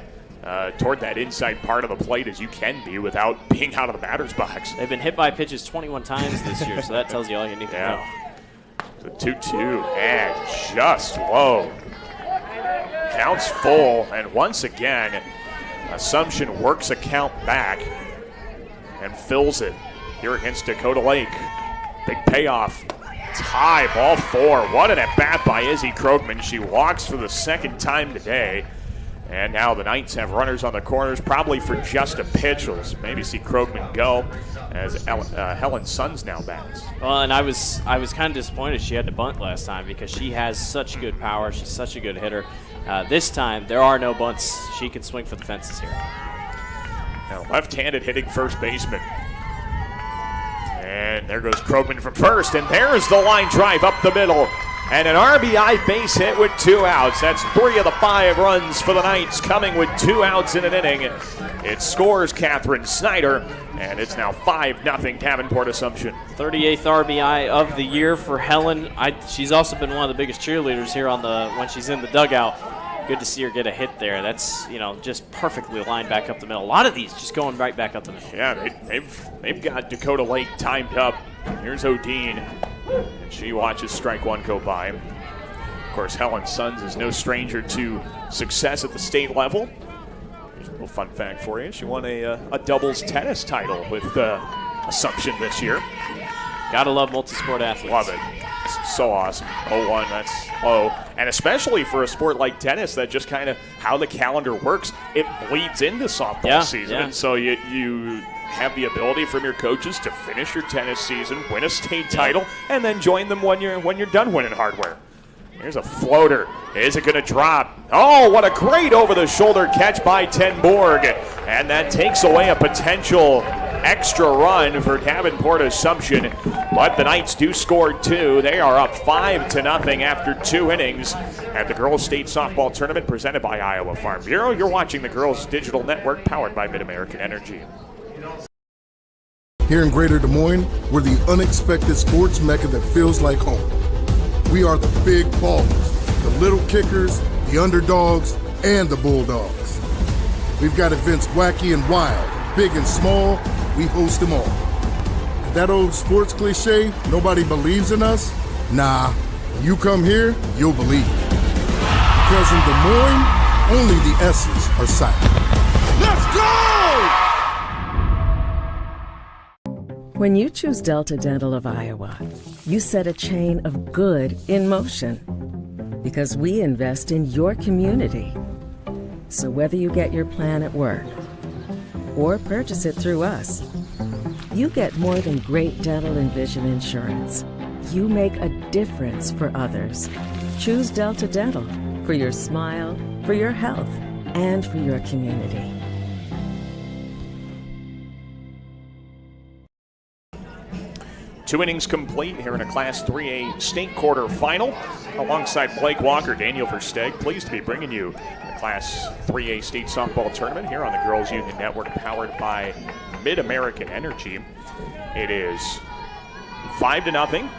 toward that inside part of the plate as you can be without being out of the batter's box. They've been hit by pitches 21 times this year, so that tells you all you need to know. The 2-2 and just low. Counts full, and once again, Assumption works a count back and fills it here against Dakota Lake. Big payoff. It's high, ball 4. What an at-bat by Izzy Krogman. She walks for the second time today. And now the Knights have runners on the corners, probably for just a pitch. We'll maybe see Krogman go as Helen Sons now bats. Well, and I was kind of disappointed she had to bunt last time because she has such good power. She's such a good hitter. This time, there are no bunts. She can swing for the fences here. Now, left-handed hitting first baseman. And there goes Krogman from first, and there's the line drive up the middle. And an RBI base hit with 2 outs. That's 3 of the 5 runs for the Knights, coming with 2 outs in an inning. It scores Catherine Snyder, and it's now 5-0 Davenport Assumption. 38th RBI of the year for Helen. She's also been one of the biggest cheerleaders here when she's in the dugout. Good to see her get a hit there. That's, just perfectly lined back up the middle. A lot of these just going right back up the middle. Yeah, they've got Dakota Lake timed up. Here's Odine, and she watches strike 1 go by. Of course, Helen Sons is no stranger to success at the state level. Here's a little fun fact for you. She won a doubles tennis title with Assumption this year. Gotta love multi-sport athletes. Love it. It's so awesome. 0-1, that's low. And especially for a sport like tennis, that just kind of how the calendar works, it bleeds into softball season. Yeah. And so you have the ability from your coaches to finish your tennis season, win a state title, and then join them when you're done winning hardware. Here's a floater. Is it going to drop? Oh, what a great over-the-shoulder catch by Ten Borg. And that takes away a potential extra run for Davenport Assumption. But the Knights do score 2. They are up 5-0 after 2 innings at the Girls State Softball Tournament presented by Iowa Farm Bureau. You're watching the Girls Digital Network powered by Mid-American Energy. Here in Greater Des Moines, we're the unexpected sports mecca that feels like home. We are the big ballers, the little kickers, the underdogs, and the bulldogs. We've got events wacky and wild, big and small, we host them all. And that old sports cliche, nobody believes in us? Nah, when you come here, you'll believe it. Because in Des Moines, only the S's are silent. Let's go! When you choose Delta Dental of Iowa, you set a chain of good in motion because we invest in your community. So whether you get your plan at work or purchase it through us, you get more than great dental and vision insurance. You make a difference for others. Choose Delta Dental for your smile, for your health, and for your community. Two innings complete here in a Class 3A state quarterfinal. Alongside Blake Walker, Daniel Versteg, pleased to be bringing you the Class 3A state softball tournament here on the Girls Union Network, powered by Mid-American Energy. It is 5-0.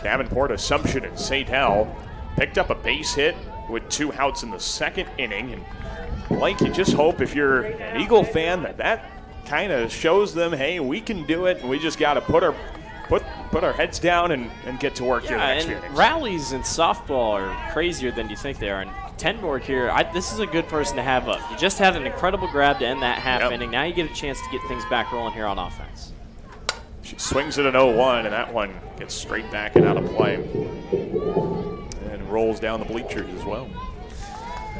Davenport Assumption and Saydel picked up a base hit with 2 outs in the second inning. And Blake, you just hope if you're an Eagle fan that kind of shows them, hey, we can do it. We just got to put our heads down and get to work here the next few innings. Rallies in softball are crazier than you think they are. And Ten Borg here, this is a good person to have up. You just had an incredible grab to end that half inning. Now you get a chance to get things back rolling here on offense. She swings at an 0-1, and that one gets straight back and out of play. And rolls down the bleachers as well.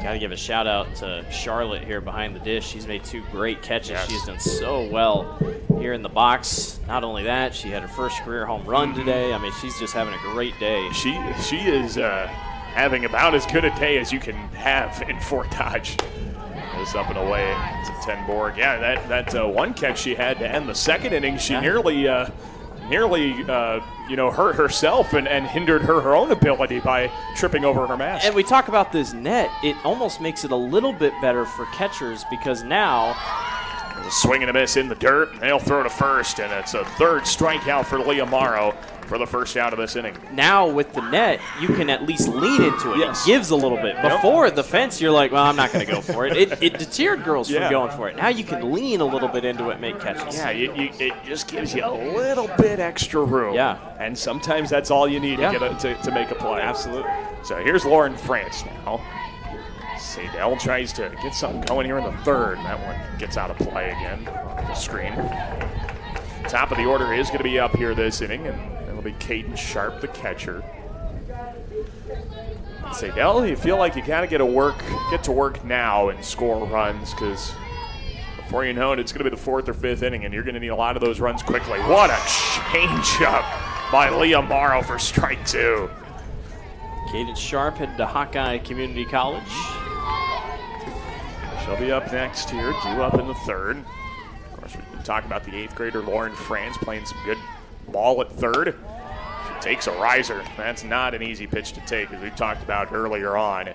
Got to give a shout out to Charlotte here behind the dish. She's made 2 great catches. Yes. She's done so well here in the box. Not only that, she had her first career home run today. I mean, she's just having a great day. She is having about as good a day as you can have in Fort Dodge. This up and away. It's a 10 board. Yeah, that one catch she had to end the second inning, she nearly hurt herself and hindered her own ability by tripping over her mask. And we talk about this net, it almost makes it a little bit better for catchers because now a swing and a miss in the dirt. They'll throw to first, and it's a 3rd strikeout for Leah Morrow for the first out of this inning. Now with the net, you can at least lean into it. Yes. It gives a little bit. Before the fence, you're like, well, I'm not going to go for it. It deterred girls from going for it. Now you can lean a little bit into it, make catches. Yeah, it just gives you a little bit extra room. Yeah. And sometimes that's all you need to make a play. Absolutely. So here's Lauren France now. Saydel tries to get something going here in the 3rd. That one gets out of play again off the screen. Top of the order is going to be up here this inning, and it'll be Caden Sharp, the catcher. Saydel, you feel like you got to get to work now and score runs, because before you know it, it's going to be the 4th or 5th inning, and you're going to need a lot of those runs quickly. What a changeup by Leah Morrow for strike 2. Caden Sharp headed to Hawkeye Community College. She'll be up next here, due up in the 3rd. Of course, we can talk about the 8th grader Lauren France playing some good ball at 3rd. She takes a riser. That's not an easy pitch to take, as we talked about earlier on.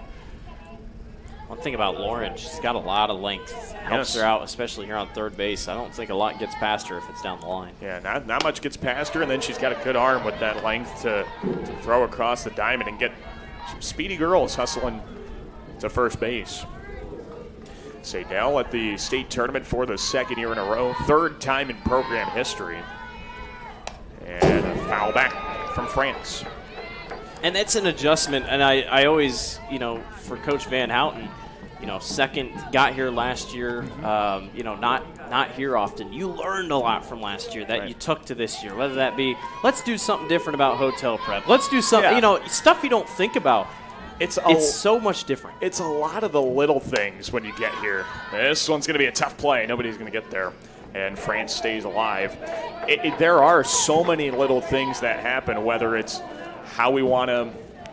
One thing about Lauren, she's got a lot of length. Helps her out, especially here on 3rd base. I don't think a lot gets past her if it's down the line. Yeah, not much gets past her, and then she's got a good arm with that length to throw across the diamond and get some speedy girls hustling to first base. Saydel at the state tournament for the 2nd year in a row, 3rd time in program history. And a foul back from France. And that's an adjustment, and I always, for Coach Van Houten, 2nd, got here last year, not here often. You learned a lot from last year that you took to this year, whether that be, let's do something different about hotel prep. Let's do something, stuff you don't think about. It's so much different. It's a lot of the little things when you get here. This one's going to be a tough play. Nobody's going to get there. And France stays alive. There are so many little things that happen, whether it's how we want to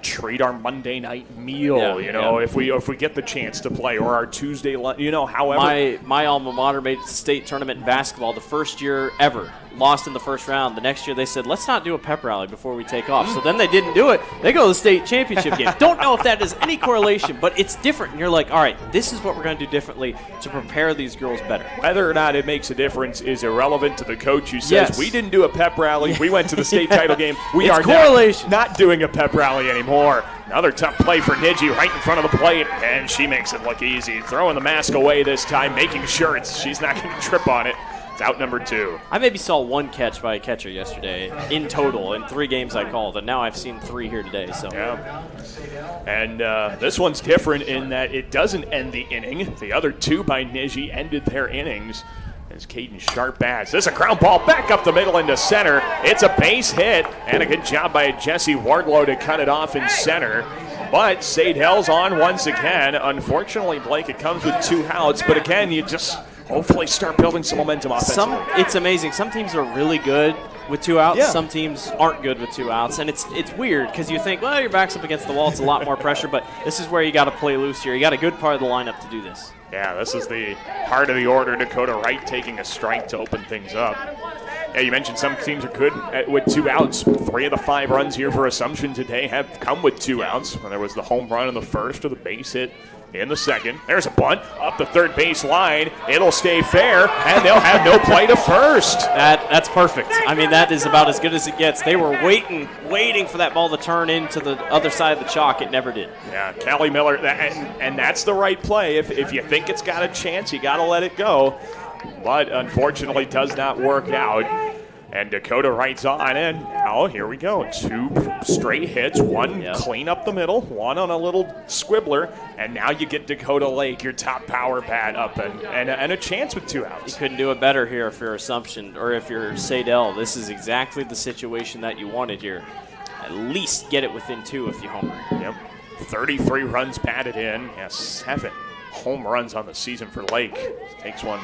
treat our Monday night meal, if we get the chance to play, or our Tuesday lunch, however. My alma mater made the state tournament in basketball the first year ever. Lost in the first round. The next year they said, let's not do a pep rally before we take off. So then they didn't do it. They go to the state championship game. Don't know if that is any correlation, but it's different. And you're like, all right, this is what we're going to do differently to prepare these girls better. Whether or not it makes a difference is irrelevant to the coach who says, we didn't do a pep rally. We went to the state title game. We are not doing a pep rally anymore. Another tough play for Niji right in front of the plate, and she makes it look easy. Throwing the mask away this time, making sure she's not going to trip on it. It's out number 2. I maybe saw 1 catch by a catcher yesterday in total in 3 games I called, and now I've seen 3 here today. So yeah. And this one's different in that it doesn't end the inning. The other 2 by Niji ended their innings. As Caden Sharp bats. This is a ground ball back up the middle into center. It's a base hit, and a good job by Jesse Wardlow to cut it off in center. But Saydel's on once again. Unfortunately, Blake, it comes with 2 outs. But again, you just hopefully start building some momentum offensively. It's amazing. Some teams are really good with 2 outs. Some teams aren't good with 2 outs. And it's weird because you think, well, your back's up against the wall. It's a lot more pressure. But this is where you got to play loose here. You got a good part of the lineup to do this. Yeah, this is the heart of the order. Dakota Wright taking a strike to open things up. Yeah, you mentioned some teams are good with 2 outs. 3 of the 5 runs here for Assumption today have come with 2 outs. When there was the home run in the first or the base hit in the second. There's a bunt up the 3rd base line. It'll stay fair, and they'll have no play to first. That's perfect. I mean, that is about as good as it gets. They were waiting for that ball to turn into the other side of the chalk. It never did. Yeah, Callie Miller, and that's the right play. If you think it's got a chance, you got to let it go. But unfortunately, does not work out. And Dakota Wright's on, and here we go. 2 straight hits, 1 clean up the middle, 1 on a little squibbler, and now you get Dakota Lake, your top power bat, up and a chance with 2 outs. You couldn't do it better here if you're Assumption or if you're Saydel. This is exactly the situation that you wanted here. At least get it within 2 if you homer. Yep. 33 runs batted in. 7 home runs on the season for Lake. Takes one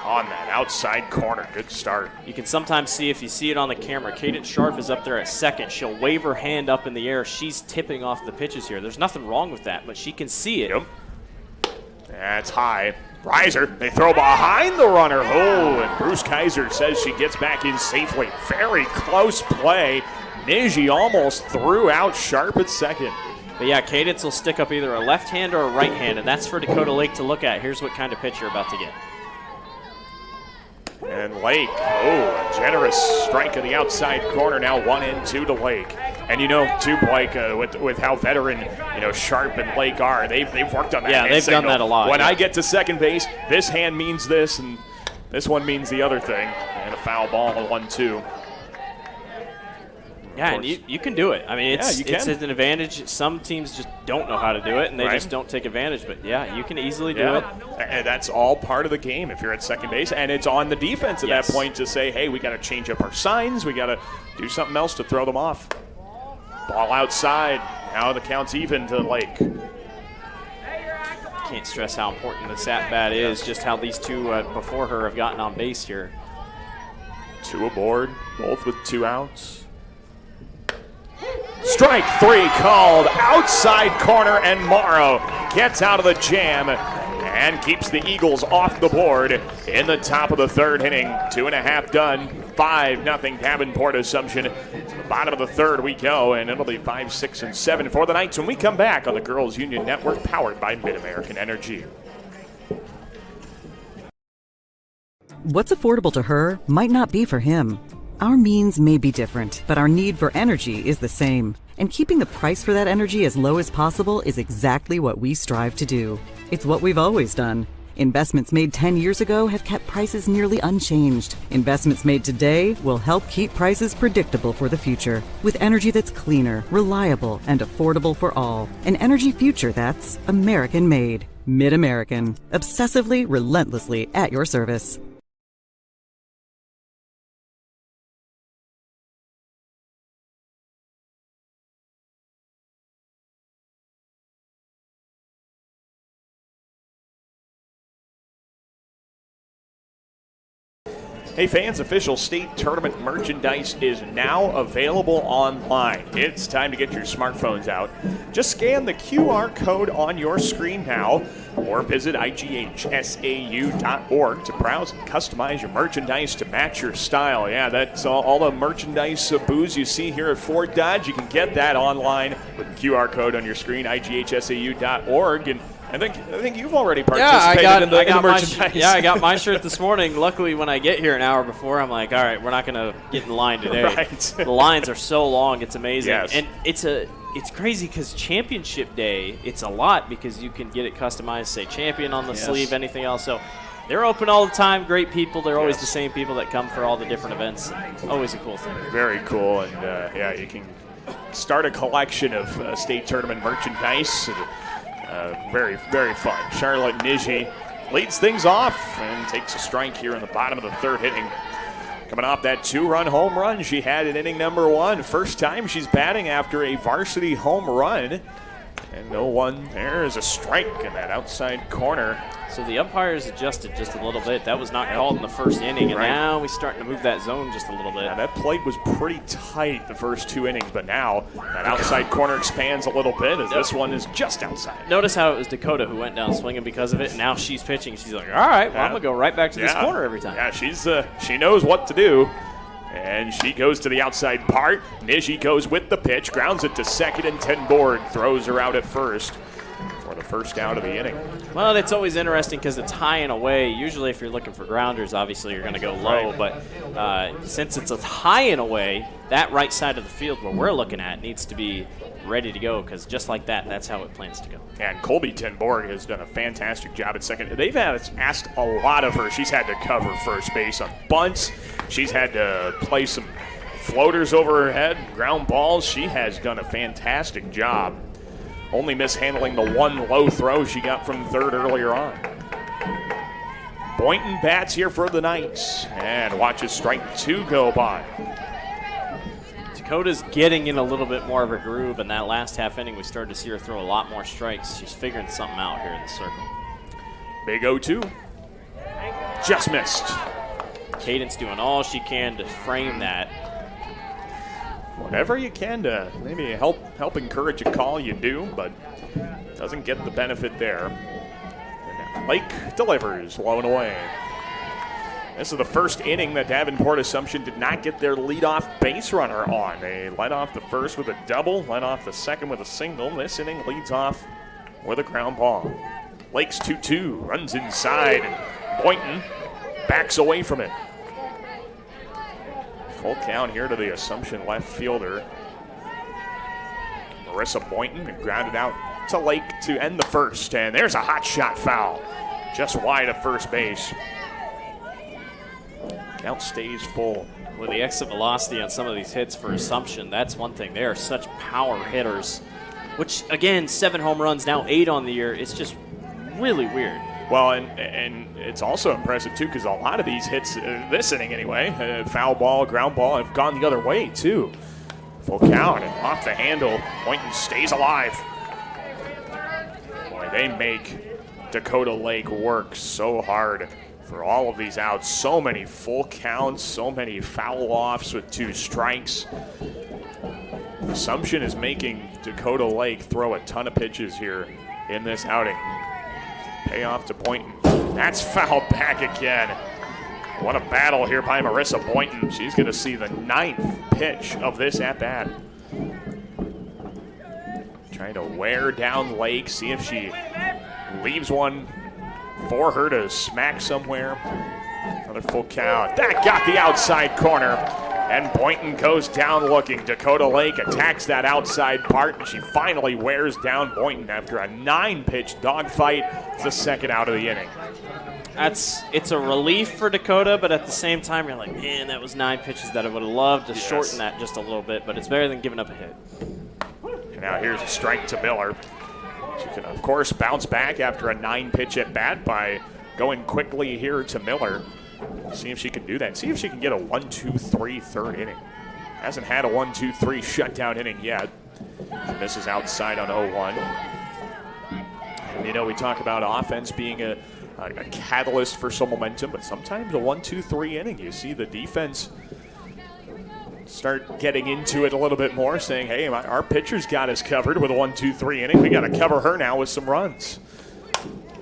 on that outside corner. Good start. You can sometimes see, if you see it on the camera, Cadence Sharp is up there at second. She'll wave her hand up in the air. She's tipping off the pitches here. There's nothing wrong with that, but she can see it. Yep. That's high. Riser, they throw behind the runner. Oh, and Bruce Kaiser says she gets back in safely. Very close play. Niji almost threw out Sharp at second. But yeah, Cadence will stick up either a left hand or a right hand, and that's for Dakota Lake to look at. Here's what kind of pitch you're about to get. And Lake, a generous strike in the outside corner. Now 1-2 to Lake. And you know, too, Blake, with how veteran, Sharp and Lake are, they've worked on that. Yeah, they've done that a lot. When I get to second base, this hand means this, and this one means the other thing. And a foul ball, 1-2. Yeah, and you can do it. I mean, it's an advantage. Some teams just don't know how to do it, and they just don't take advantage. But, yeah, you can easily do it. And that's all part of the game if you're at second base. And it's on the defense at that point to say, hey, we got to change up our signs. We got to do something else to throw them off. Ball outside. Now the count's even to Lake. Can't stress how important this at-bat is, just how these two before her have gotten on base here. 2 aboard, both with 2 outs. Strike 3 called outside corner, and Morrow gets out of the jam and keeps the Eagles off the board in the top of the 3rd inning. 2.5 done, 5-0 Davenport Assumption. To the bottom of the 3rd we go, and it'll be 5, 6, and 7 for the Knights when we come back on the Girls Union Network, powered by Mid-American Energy. What's affordable to her might not be for him. Our means may be different, but our need for energy is the same. And keeping the price for that energy as low as possible is exactly what we strive to do. It's what we've always done. Investments made 10 years ago have kept prices nearly unchanged. Investments made today will help keep prices predictable for the future. With energy that's cleaner, reliable, and affordable for all. An energy future that's American-made. Mid-American. Obsessively, relentlessly at your service. Hey fans, official state tournament merchandise is now available online. It's time to get your smartphones out. Just scan the QR code on your screen now, or visit IGHSAU.org to browse and customize your merchandise to match your style. Yeah, that's all the merchandise booze you see here at Fort Dodge. You can get that online with the QR code on your screen, IGHSAU.org. And I think you've already participated in the merchandise. I got my shirt this morning. Luckily, when I get here an hour before, I'm like, all right, we're not going to get in line today. Right. The lines are so long, it's amazing. Yes. And it's crazy because championship day, it's a lot because you can get it customized, say champion on the sleeve, anything else. So they're open all the time, great people. They're always the same people that come for all the different events. Always a cool thing. Very cool. And, you can start a collection of state tournament merchandise. Very, very fun. Charlotte Niji leads things off and takes a strike here in the bottom of the 3rd inning. Coming off that 2-run home run she had in inning number 1. First time she's batting after a varsity home run. And 0-1. There is a strike in that outside corner. So the umpires adjusted just a little bit. That was not called in the 1st inning, and now we're starting to move that zone just a little bit. Yeah, that plate was pretty tight the first 2 innings, but now that outside corner expands a little bit as this one is just outside. Notice how it was Dakota who went down swinging because of it, and now she's pitching. She's like, all right, well, I'm going to go right back to this corner every time. Yeah, she knows what to do. And she goes to the outside part. Niji goes with the pitch, grounds it to second, and Tenborg throws her out at first for the first out of the inning. Well, it's always interesting because it's high and away. Usually if you're looking for grounders, obviously you're going to go low. Right. But since it's a high and away, that right side of the field where we're looking at needs to be ready to go because just like that, that's how it plans to go. And Colby Tenborg has done a fantastic job at second. They've asked a lot of her. She's had to cover first base on bunts. She's had to play some floaters over her head, ground balls. She has done a fantastic job. Only mishandling the one low throw she got from 3rd earlier on. Boynton bats here for the Knights and watches strike 2 go by. Dakota's getting in a little bit more of a groove, and that last half inning we started to see her throw a lot more strikes. She's figuring something out here in the circle. Big 0-2. Just missed. Cadence doing all she can to frame that. Whatever you can to maybe help encourage a call, you do, but doesn't get the benefit there. And Lake delivers, low and away. This is the first inning that Davenport Assumption did not get their leadoff base runner on. They led off the first with a double, led off the second with a single. This inning leads off with a ground ball. Lake's 2-2, runs inside, and Boynton backs away from it. Full count here to the Assumption left fielder. Marissa Boynton grounded out to Lake to end the first, and there's a hot shot foul just wide of first base. Count stays full. With the exit velocity on some of these hits for Assumption, that's one thing. They are such power hitters, which, again, 7 home runs, now 8 on the year. It's just really weird. Well, and it's also impressive, too, because a lot of these hits, this inning anyway, foul ball, ground ball, have gone the other way, too. Full count, and off the handle, Boynton stays alive. Boy, they make Dakota Lake work so hard for all of these outs. So many full counts, so many foul offs with 2 strikes. Assumption is making Dakota Lake throw a ton of pitches here in this outing. Payoff to Boynton. That's fouled back again. What a battle here by Marissa Boynton. She's going to see the 9th pitch of this at-bat. Trying to wear down Lake, see if she leaves one for her to smack somewhere. Another full count. That got the outside corner. And Boynton goes down looking. Dakota Lake attacks that outside part, and she finally wears down Boynton after a 9-pitch dogfight. It's the second out of the inning. It's a relief for Dakota, but at the same time, you're like, man, that was 9 pitches that I would have loved to shorten that just a little bit, but it's better than giving up a hit. And now here's a strike to Miller. She can, of course, bounce back after a 9-pitch at bat by going quickly here to Miller. See if she can do that. See if she can get a 1-2-3 third inning. Hasn't had a 1-2-3 shutdown inning yet. She misses outside on 0-1. And, you know, we talk about offense being a catalyst for some momentum, but sometimes a 1-2-3 inning, you see the defense start getting into it a little bit more, saying, hey, our pitcher's got us covered with a 1-2-3 inning. We got to cover her now with some runs.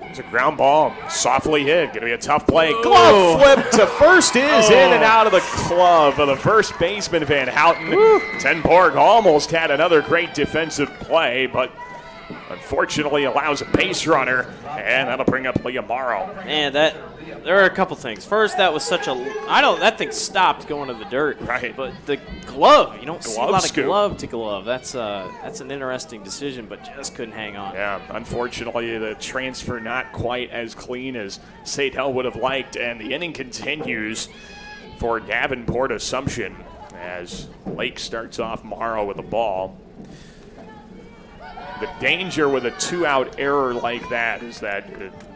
It's a ground ball, softly hit. Going to be a tough play. Glove flip to first is in and out of the glove of the first baseman, Van Houten. Ten Borg almost had another great defensive play, but unfortunately allows a base runner, and that'll bring up Leah Morrow. Man, there are a couple things. First, that was that thing stopped going to the dirt. Right. But the glove, you don't see a lot scoop. of glove to glove. That's an interesting decision, but just couldn't hang on. Yeah, unfortunately, the transfer not quite as clean as Saydel would have liked, and the inning continues for Davenport Assumption as Lake starts off Morrow with a ball. The danger with a 2-out error like that is that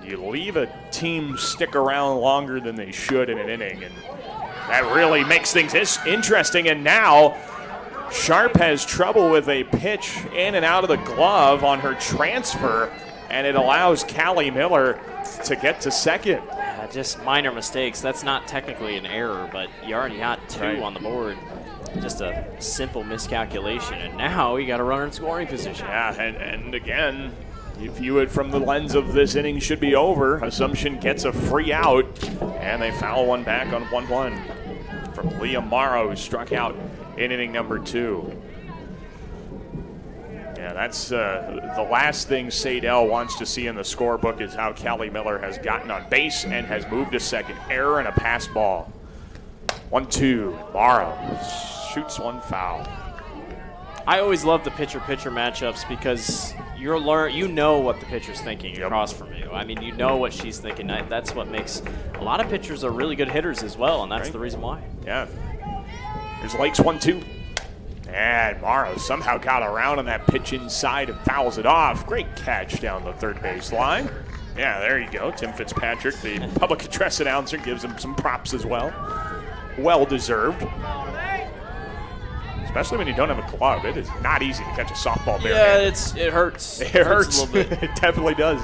you leave a team stick around longer than they should in an inning, and that really makes things interesting. And now Sharp has trouble with a pitch in and out of the glove on her transfer, and it allows Callie Miller to get to second. Just minor mistakes. That's not technically an error, but you already got 2 on the board. Just a simple miscalculation, and now you got a runner in scoring position. Yeah, and again, you view it from the lens of this inning should be over. Assumption gets a free out, and they foul one back on 1-1 from Leah Morrow, who struck out in inning number 2. Yeah, that's the last thing Saydel wants to see in the scorebook is how Callie Miller has gotten on base and has moved to second. Error and a pass ball. 1-2, Morrow shoots one foul. I always love the pitcher-pitcher matchups because you know what the pitcher's thinking across from you. I mean, you know what she's thinking. That's what makes a lot of pitchers are really good hitters as well, and that's the reason why. Yeah. Here's Lake's 1-2. And Morrow somehow got around on that pitch inside and fouls it off. Great catch down the third base line. Yeah, there you go. Tim Fitzpatrick, the public address announcer, gives him some props as well. Well deserved. especially when you don't have a glove. It is not easy to catch a softball bare Yeah, hand. it hurts. It hurts a little bit. It definitely does.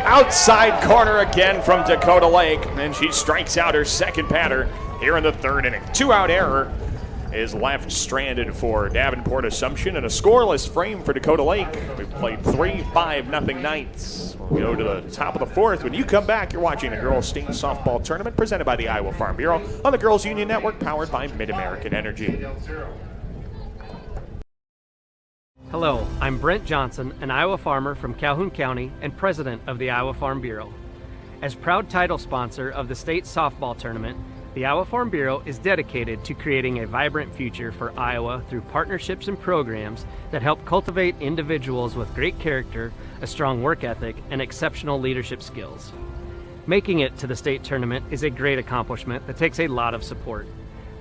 Outside corner again from Dakota Lake, and she strikes out her second batter here in the third inning. 2-out error is left stranded for Davenport Assumption, and a scoreless frame for Dakota Lake. We've played 3-5-0 nights. We'll go to the top of the fourth. When you come back, you're watching the Girls State Softball Tournament presented by the Iowa Farm Bureau on the Girls Union Network, powered by Mid-American Energy. Hello, I'm Brent Johnson, an Iowa farmer from Calhoun County and president of the Iowa Farm Bureau. As proud title sponsor of the state softball tournament, the Iowa Farm Bureau is dedicated to creating a vibrant future for Iowa through partnerships and programs that help cultivate individuals with great character, a strong work ethic, and exceptional leadership skills. Making it to the state tournament is a great accomplishment that takes a lot of support.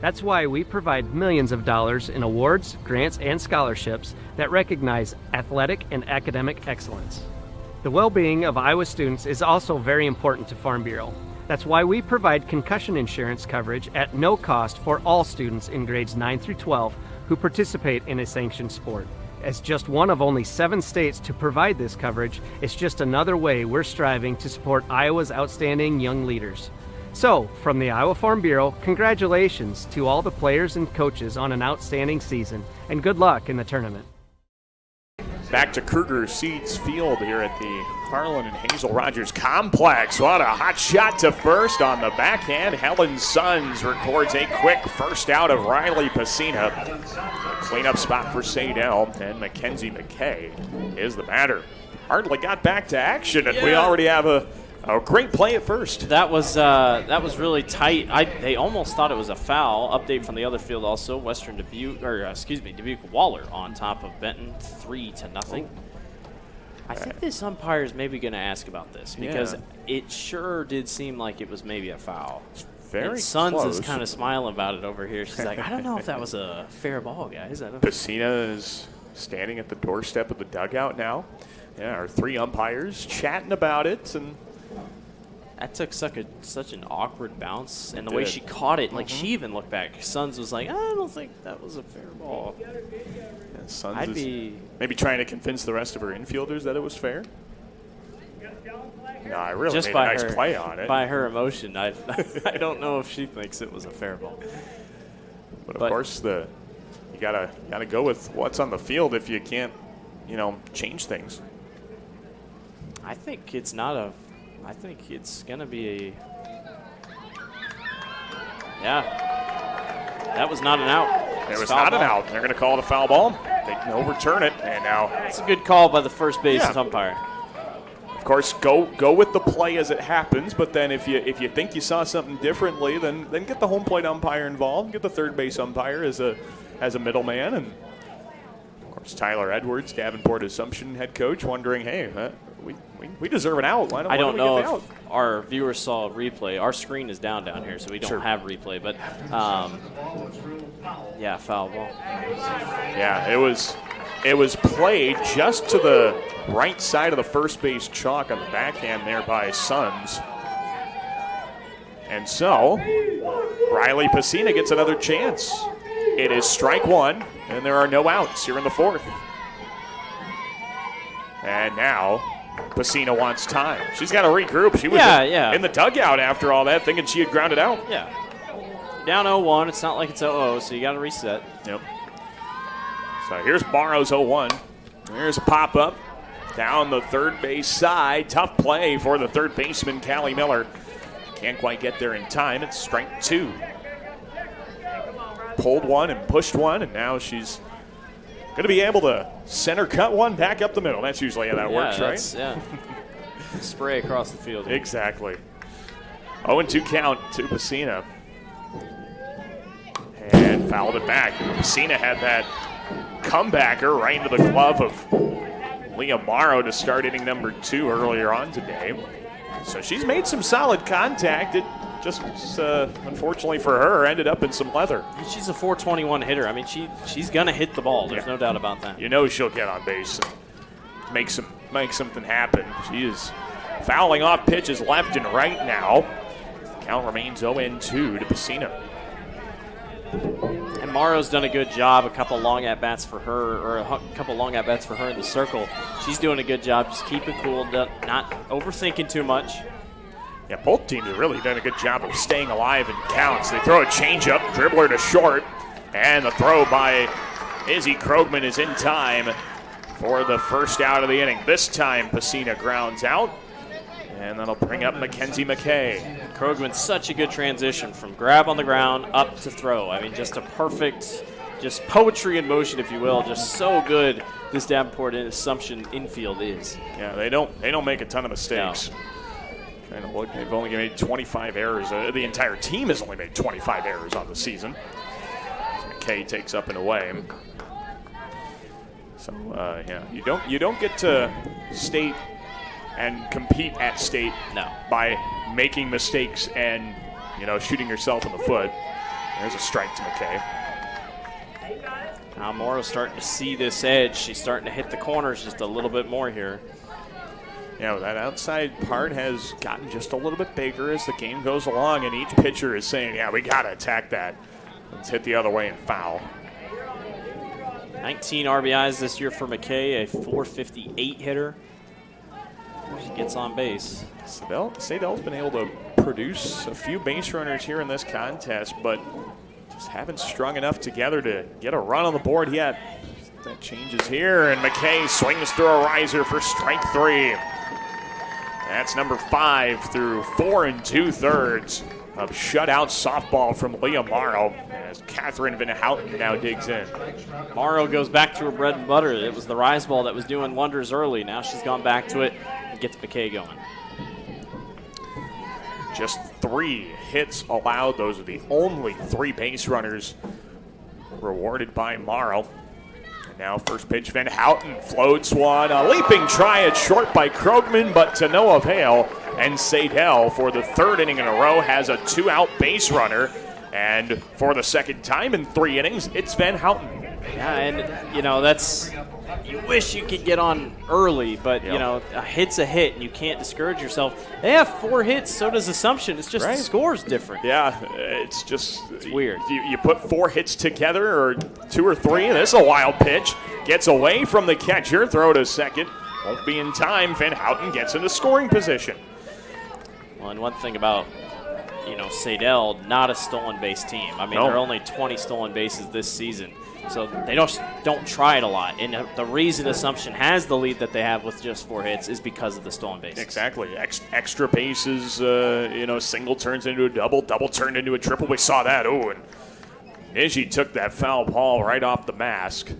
That's why we provide millions of dollars in awards, grants, and scholarships that recognize athletic and academic excellence. The well-being of Iowa students is also very important to Farm Bureau. That's why we provide concussion insurance coverage at no cost for all students in grades 9 through 12 who participate in a sanctioned sport. As just one of only 7 states to provide this coverage, it's just another way we're striving to support Iowa's outstanding young leaders. So, from the Iowa Farm Bureau, congratulations to all the players and coaches on an outstanding season, and good luck in the tournament. Back to Kruger Seeds Field here at the Harlan and Hazel Rogers Complex. What a hot shot to first on the backhand. Helen Sons records a quick first out of Riley Pacina. Cleanup spot for Saydel, and Mackenzie McKay is the batter. Hardly got back to action, and we already have a great play at first. That was really tight. They almost thought it was a foul. Update from the other field also. Western Dubuque, Dubuque Waller on top of Benton, 3-0. I think this umpire is maybe going to ask about this because it sure did seem like it was maybe a foul. Very Sons close. is kind of smiling about it over here. She's like, I don't know if that was a fair ball, guys. Pacina is standing at the doorstep of the dugout now. Yeah, our 3 umpires chatting about it, and that took such an awkward bounce, and the way she caught it, like she even looked back. Sons was like, I don't think that was a fair ball. Yeah, Sons is maybe trying to convince the rest of her infielders that it was fair. No, I really made a nice play on it. By her emotion, I don't know if she thinks it was a fair ball. But of course, you gotta go with what's on the field if you can't, change things. I think it's not a. I think it's going to be a. Yeah. That was not an out. It was not an out. They're going to call it a foul ball. They can overturn it, and now. It's a good call by the first base umpire. Of course, go with the play as it happens, but then if you think you saw something differently, then get the home plate umpire involved. Get the third base umpire as a middleman, and of course Tyler Edwards, Davenport Assumption head coach, wondering, hey, we deserve an out. Why don't I don't know we get the out? if our viewers saw a replay. Our screen is down here, so we don't have replay. But foul ball. Yeah, it was played just to the right side of the first base chalk on the backhand there by Sons. And so, Riley Pacina gets another chance. It is strike 1, and there are no outs here in the fourth. And now, Pacina wants time. She's got to regroup. She was in the dugout after all that, thinking she had grounded out. Yeah. Down 0-1. It's not like it's 0-0, so you got to reset. Yep. So here's Barrow's 0-1. There's a pop-up down the third base side. Tough play for the third baseman, Callie Miller. Can't quite get there in time. It's strike 2. Pulled one and pushed one, and now she's going to be able to center cut one back up the middle. That's usually how that works, right? Yeah. Spray across the field. Exactly. 0-2 count to Pacina. And fouled it back. Pacina had that comebacker right into the glove of Leah Morrow to start inning number 2 earlier on today. So she's made some solid contact. It just, unfortunately for her, ended up in some leather. She's a .421 hitter. I mean, she's going to hit the ball. There's no doubt about that. You know she'll get on base and make something happen. She is fouling off pitches left and right now. The count remains 0-2 to Pacina. And Morrow's done a good job. A couple long at-bats for her, or a couple long at-bats for her in the circle. She's doing a good job just keeping cool, not overthinking too much. Yeah, both teams have really done a good job of staying alive in counts. They throw a changeup, dribbler to short, and the throw by Izzy Krogman is in time for the first out of the inning. This time, Pacina grounds out, and that'll bring up Mackenzie McKay. Krogman, such a good transition from grab on the ground up to throw. I mean, just a perfect, just poetry in motion, if you will. Just so good this Davenport and Assumption infield is. Yeah, they don't make a ton of mistakes. No. Trying to look, they've only made 25 errors. The entire team has only made 25 errors on the season. As McKay takes up and away. So yeah, you don't get to state and compete at state by making mistakes and shooting yourself in the foot. There's a strike to McKay. Now Morrow's starting to see this edge. She's starting to hit the corners just a little bit more here. That outside part has gotten just a little bit bigger as the game goes along, and each pitcher is saying, yeah, we got to attack that. Let's hit the other way and foul. 19 RBIs this year for McKay, a .458 hitter. She gets on base. Saydel's been able to produce a few base runners here in this contest, but just haven't strung enough together to get a run on the board yet. That changes here, and McKay swings through a riser for strike 3. That's number 5 through 4 2/3 of shutout softball from Leah Morrow as Catherine Van Houten now digs in. Morrow goes back to her bread and butter. It was the rise ball that was doing wonders early. Now she's gone back to it and gets McKay going. Just 3 hits allowed. Those are the only 3 base runners rewarded by Morrow. Now first pitch, Van Houten floats one. A leaping try at short by Krogman, but to no avail. And Saydel, for the 3rd inning in a row, has a 2-out base runner. And for the 2nd time in 3 innings, it's Van Houten. Yeah, and, that's... You wish you could get on early, but, a hit's a hit, and you can't discourage yourself. They have 4 hits, so does Assumption. It's just the score's different. Yeah, it's weird. You put 4 hits together, or 2 or 3, and this is a wild pitch. Gets away from the catcher, throw to second. Won't be in time. Van Houten gets into scoring position. Well, and one thing about, Saydel, not a stolen base team. I mean, there are only 20 stolen bases this season. So they don't try it a lot. And the reason Assumption has the lead that they have with just 4 hits is because of the stolen bases. Exactly. Extra bases, single turns into a double turned into a triple. We saw that. Oh, and Niji took that foul ball right off the mask.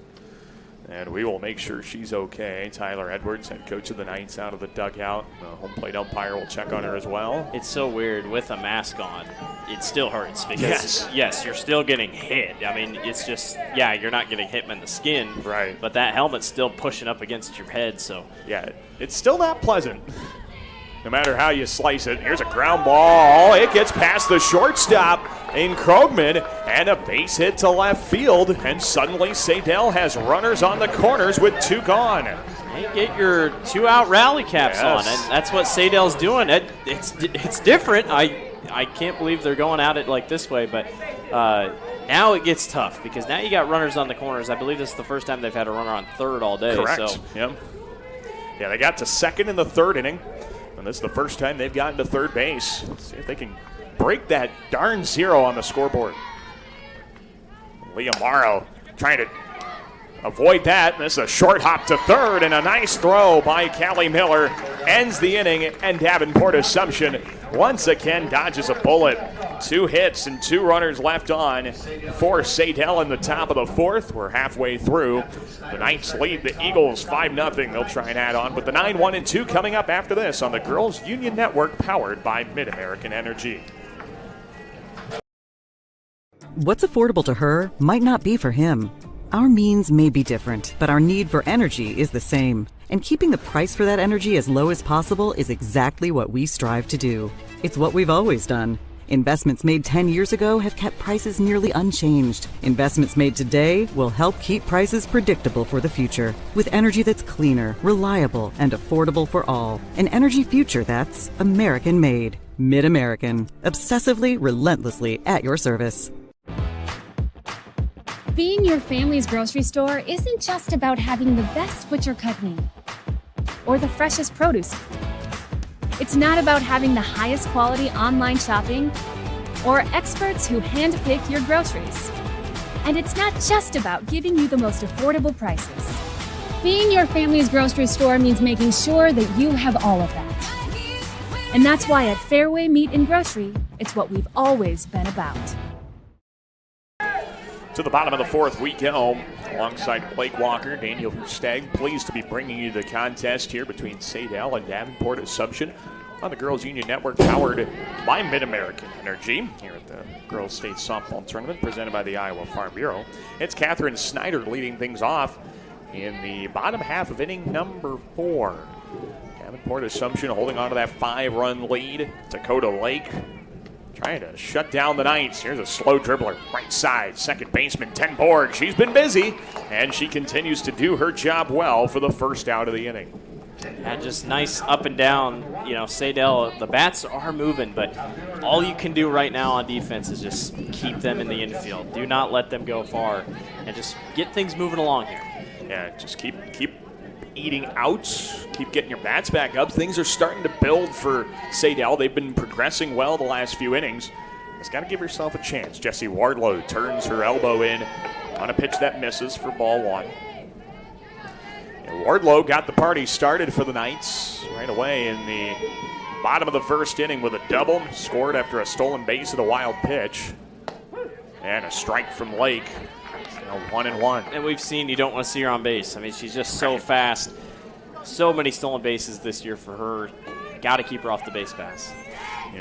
And we will make sure she's okay. Tyler Edwards, head coach of the Knights, out of the dugout. The home plate umpire will check on her as well. It's so weird with a mask on. It still hurts because, yes, you're still getting hit. I mean, it's just, you're not getting hit in the skin. Right. But that helmet's still pushing up against your head. So yeah, it's still not pleasant. No matter how you slice it. Here's a ground ball. It gets past the shortstop in Krogman, and a base hit to left field. And suddenly Saydel has runners on the corners with 2 gone. You get your 2-out rally caps on, and that's what Saydel's doing. It's different. I can't believe they're going at it like this way, but now it gets tough because now you got runners on the corners. I believe this is the first time they've had a runner on third all day. Correct. So. Yep. Yeah, they got to second in the 3rd inning. And this is the first time they've gotten to third base. Let's see if they can break that darn 0 on the scoreboard. Leah Morrow trying to avoid that. This is a short hop to third, and a nice throw by Callie Miller ends the inning, and Davenport Assumption once again dodges a bullet. 2 hits and 2 runners left on for Saydel in the top of the 4th. We're halfway through. The Knights lead the Eagles 5-0. They'll try and add on with the 9-1 and 2 coming up after this on the Girls Union Network, powered by Mid-American Energy. What's affordable to her might not be for him. Our means may be different, but our need for energy is the same. And keeping the price for that energy as low as possible is exactly what we strive to do. It's what we've always done. Investments made 10 years ago have kept prices nearly unchanged. Investments made today will help keep prices predictable for the future. With energy that's cleaner, reliable, and affordable for all. An energy future that's American-made. Mid-American. Obsessively, relentlessly at your service. Being your family's grocery store isn't just about having the best butcher cut meat or the freshest produce. It's not about having the highest quality online shopping or experts who handpick your groceries. And it's not just about giving you the most affordable prices. Being your family's grocery store means making sure that you have all of that. And that's why at Fairway Meat and Grocery, it's what we've always been about. To the bottom of the fourth we go. Alongside Blake Walker, Daniel Stagg, pleased to be bringing you the contest here between Saydel and Davenport Assumption on the Girls Union Network, powered by Mid-American Energy here at the Girls State Softball Tournament presented by the Iowa Farm Bureau. It's Catherine Snyder leading things off in the bottom half of inning number 4. Davenport Assumption holding on to that 5-run lead. Dakota Lake trying to shut down the Knights. Here's a slow dribbler, right side, second baseman, 10 Borg. She's been busy, and she continues to do her job well for the first out of the inning. And just nice up and down, Saydel, the bats are moving, but all you can do right now on defense is just keep them in the infield. Do not let them go far, and just get things moving along here. Yeah, just keep eating outs, keep getting your bats back up. Things are starting to build for Saydel. They've been progressing well the last few innings. Just got to give yourself a chance. Jessie Wardlow turns her elbow in on a pitch that misses for ball 1. And Wardlow got the party started for the Knights right away in the bottom of the first inning with a double. Scored after a stolen base at a wild pitch. And a strike from Lake. 1-1. And we've seen you don't want to see her on base. I mean, she's just so fast. So many stolen bases this year for her. Got to keep her off the base pass.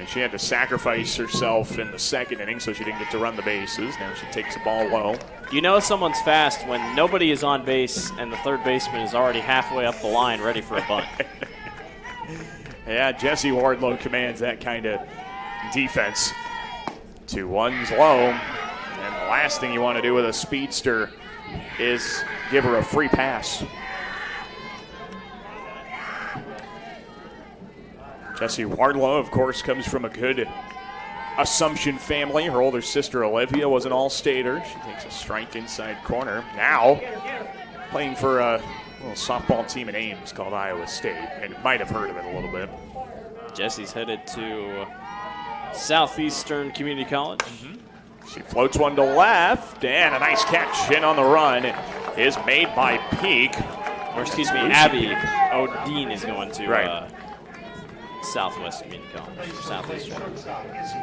She had to sacrifice herself in the second inning, so she didn't get to run the bases. Now she takes the ball low. You know someone's fast when nobody is on base and the third baseman is already halfway up the line ready for a bunt. Yeah, Jessie Wardlow commands that kind of defense. 2-1's low. And the last thing you want to do with a speedster is give her a free pass. Jessie Wardlow, of course, comes from a good Assumption family. Her older sister, Olivia, was an all-stater. She takes a strike inside corner. Now playing for a little softball team in Ames called Iowa State, and might have heard of it a little bit. Jessie's headed to Southeastern Community College. She floats one to left, and a nice catch in on the run is made by Peak. Or excuse me, Abby O'Dean is going to Southwest Community College, Southeastern.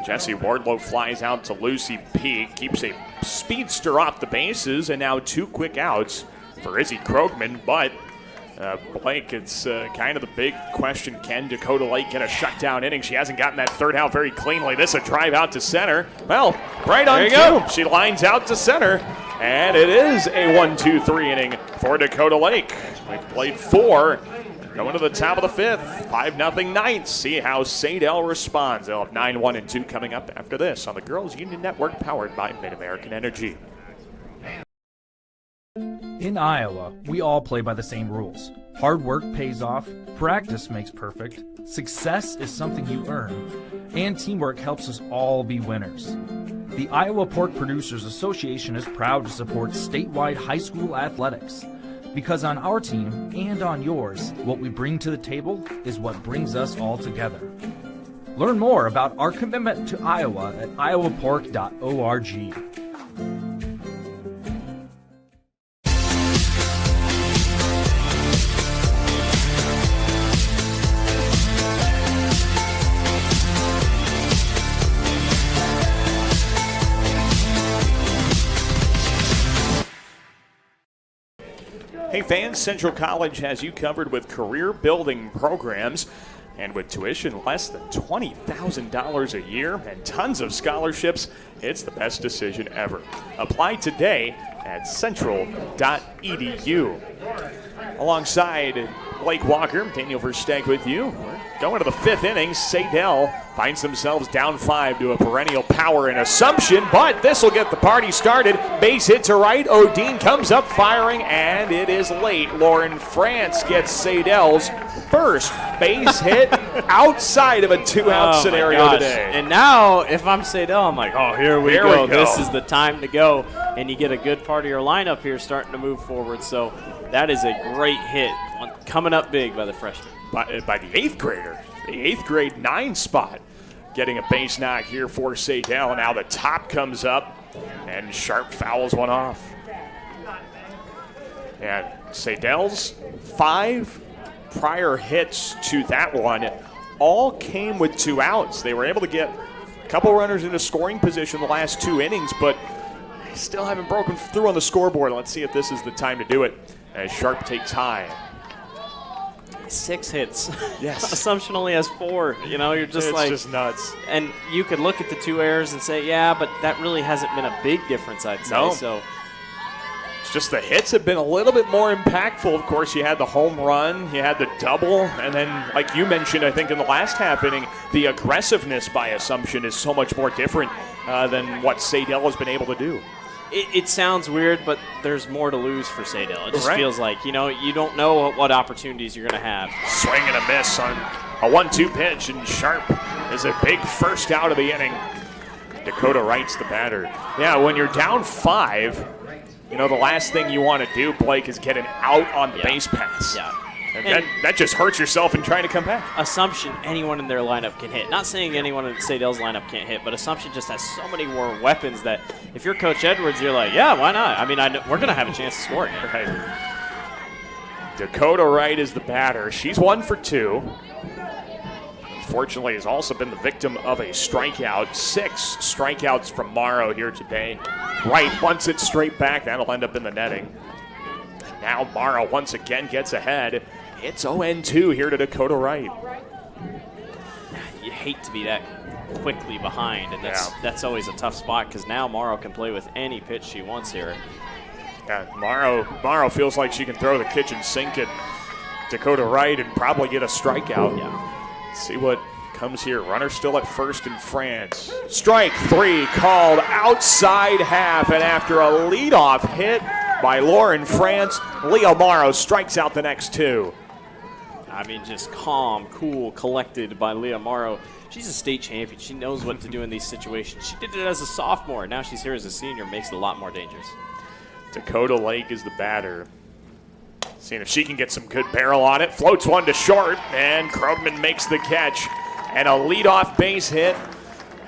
Jessie Wardlow flies out to Lucy Peak, keeps a speedster off the bases, and now 2 quick outs for Izzy Krogman. But Blake, it's kind of the big question. Can Dakota Lake get a shutdown inning? She hasn't gotten that third out very cleanly. This a drive out to center. Well, right on cue. She lines out to center, and it is a 1-2-3 inning for Dakota Lake. We've played 4. Going to the top of the 5th, 5-0 Knights. See how Saydel responds. They'll have 9-1-2 coming up after this on the Girls Union Network, powered by Mid-American Energy. In Iowa, we all play by the same rules. Hard work pays off, practice makes perfect, success is something you earn, and teamwork helps us all be winners. The Iowa Pork Producers Association is proud to support statewide high school athletics. Because on our team and on yours, what we bring to the table is what brings us all together. Learn more about our commitment to Iowa at iowapork.org. Hey fans, Central College has you covered with career building programs, and with tuition less than $20,000 a year and tons of scholarships, it's the best decision ever. Apply today at central.edu. Alongside Blake Walker, Daniel Versteg with you. We're going to the 5th inning. Saydel finds themselves down 5 to a perennial power in Assumption, but this will get the party started. Base hit to right. O'Dean comes up firing, and it is late. Lauren France gets Saydel's first base hit outside of a two-out scenario today. And now, if I'm Saydel, I'm like, oh, here we go. This is the time to go. And you get a good part of your lineup here starting to move forward. So that is a great hit coming up big by the freshman. By the eighth grader, the eighth grade 9 spot. Getting a base knock here for Saydel. Now the top comes up, and Sharp fouls one off. And Saydel's 5 prior hits to that one all came with 2 outs. They were able to get a couple runners into scoring position the last 2 innings, but still haven't broken through on the scoreboard. Let's see if this is the time to do it as Sharp takes high. 6 hits. Yes. Assumption only has 4. You know, you're just it's just nuts. And you could look at the 2 errors and say, yeah, but that really hasn't been a big difference, I'd say. No. So it's just the hits have been a little bit more impactful. Of course, you had the home run, you had the double, and then, like you mentioned, I think in the last half inning, the aggressiveness by Assumption is so much more different than what Saydel has been able to do. It sounds weird, but there's more to lose for Saydel. It just feels like, you know, you don't know what opportunities you're going to have. Swing and a miss on a 1-2 pitch, and Sharp is a big first out of the inning. Dakota Wright's the batter. Yeah, when you're down 5, you know, the last thing you want to do, Blake, is get an out on the base pass. Yeah. And that just hurts yourself in trying to come back. Assumption, anyone in their lineup can hit. Not saying anyone in Saydel's lineup can't hit, but Assumption just has so many more weapons that if you're Coach Edwards, you're like, yeah, why not? I mean, we're going to have a chance to score here. Right. Dakota Wright is the batter. She's 1 for 2. Unfortunately, has also been the victim of a strikeout. 6 strikeouts from Morrow here today. Wright wants it straight back. That'll end up in the netting. Now Morrow once again gets ahead. It's 0-2 here to Dakota Wright. You hate to be that quickly behind, and that's always a tough spot because now Morrow can play with any pitch she wants here. Yeah, Morrow feels like she can throw the kitchen sink at Dakota Wright and probably get a strikeout. Yeah. Let's see what comes here. Runner still at first in France. Strike 3 called outside half, and after a leadoff hit by Lauren France, Leo Morrow strikes out the next 2. I mean, just calm, cool, collected by Leah Morrow. She's a state champion. She knows what to do in these situations. She did it as a sophomore. Now she's here as a senior. Makes it a lot more dangerous. Dakota Lake is the batter. Seeing if she can get some good barrel on it. Floats one to short, and Krogman makes the catch. And a leadoff base hit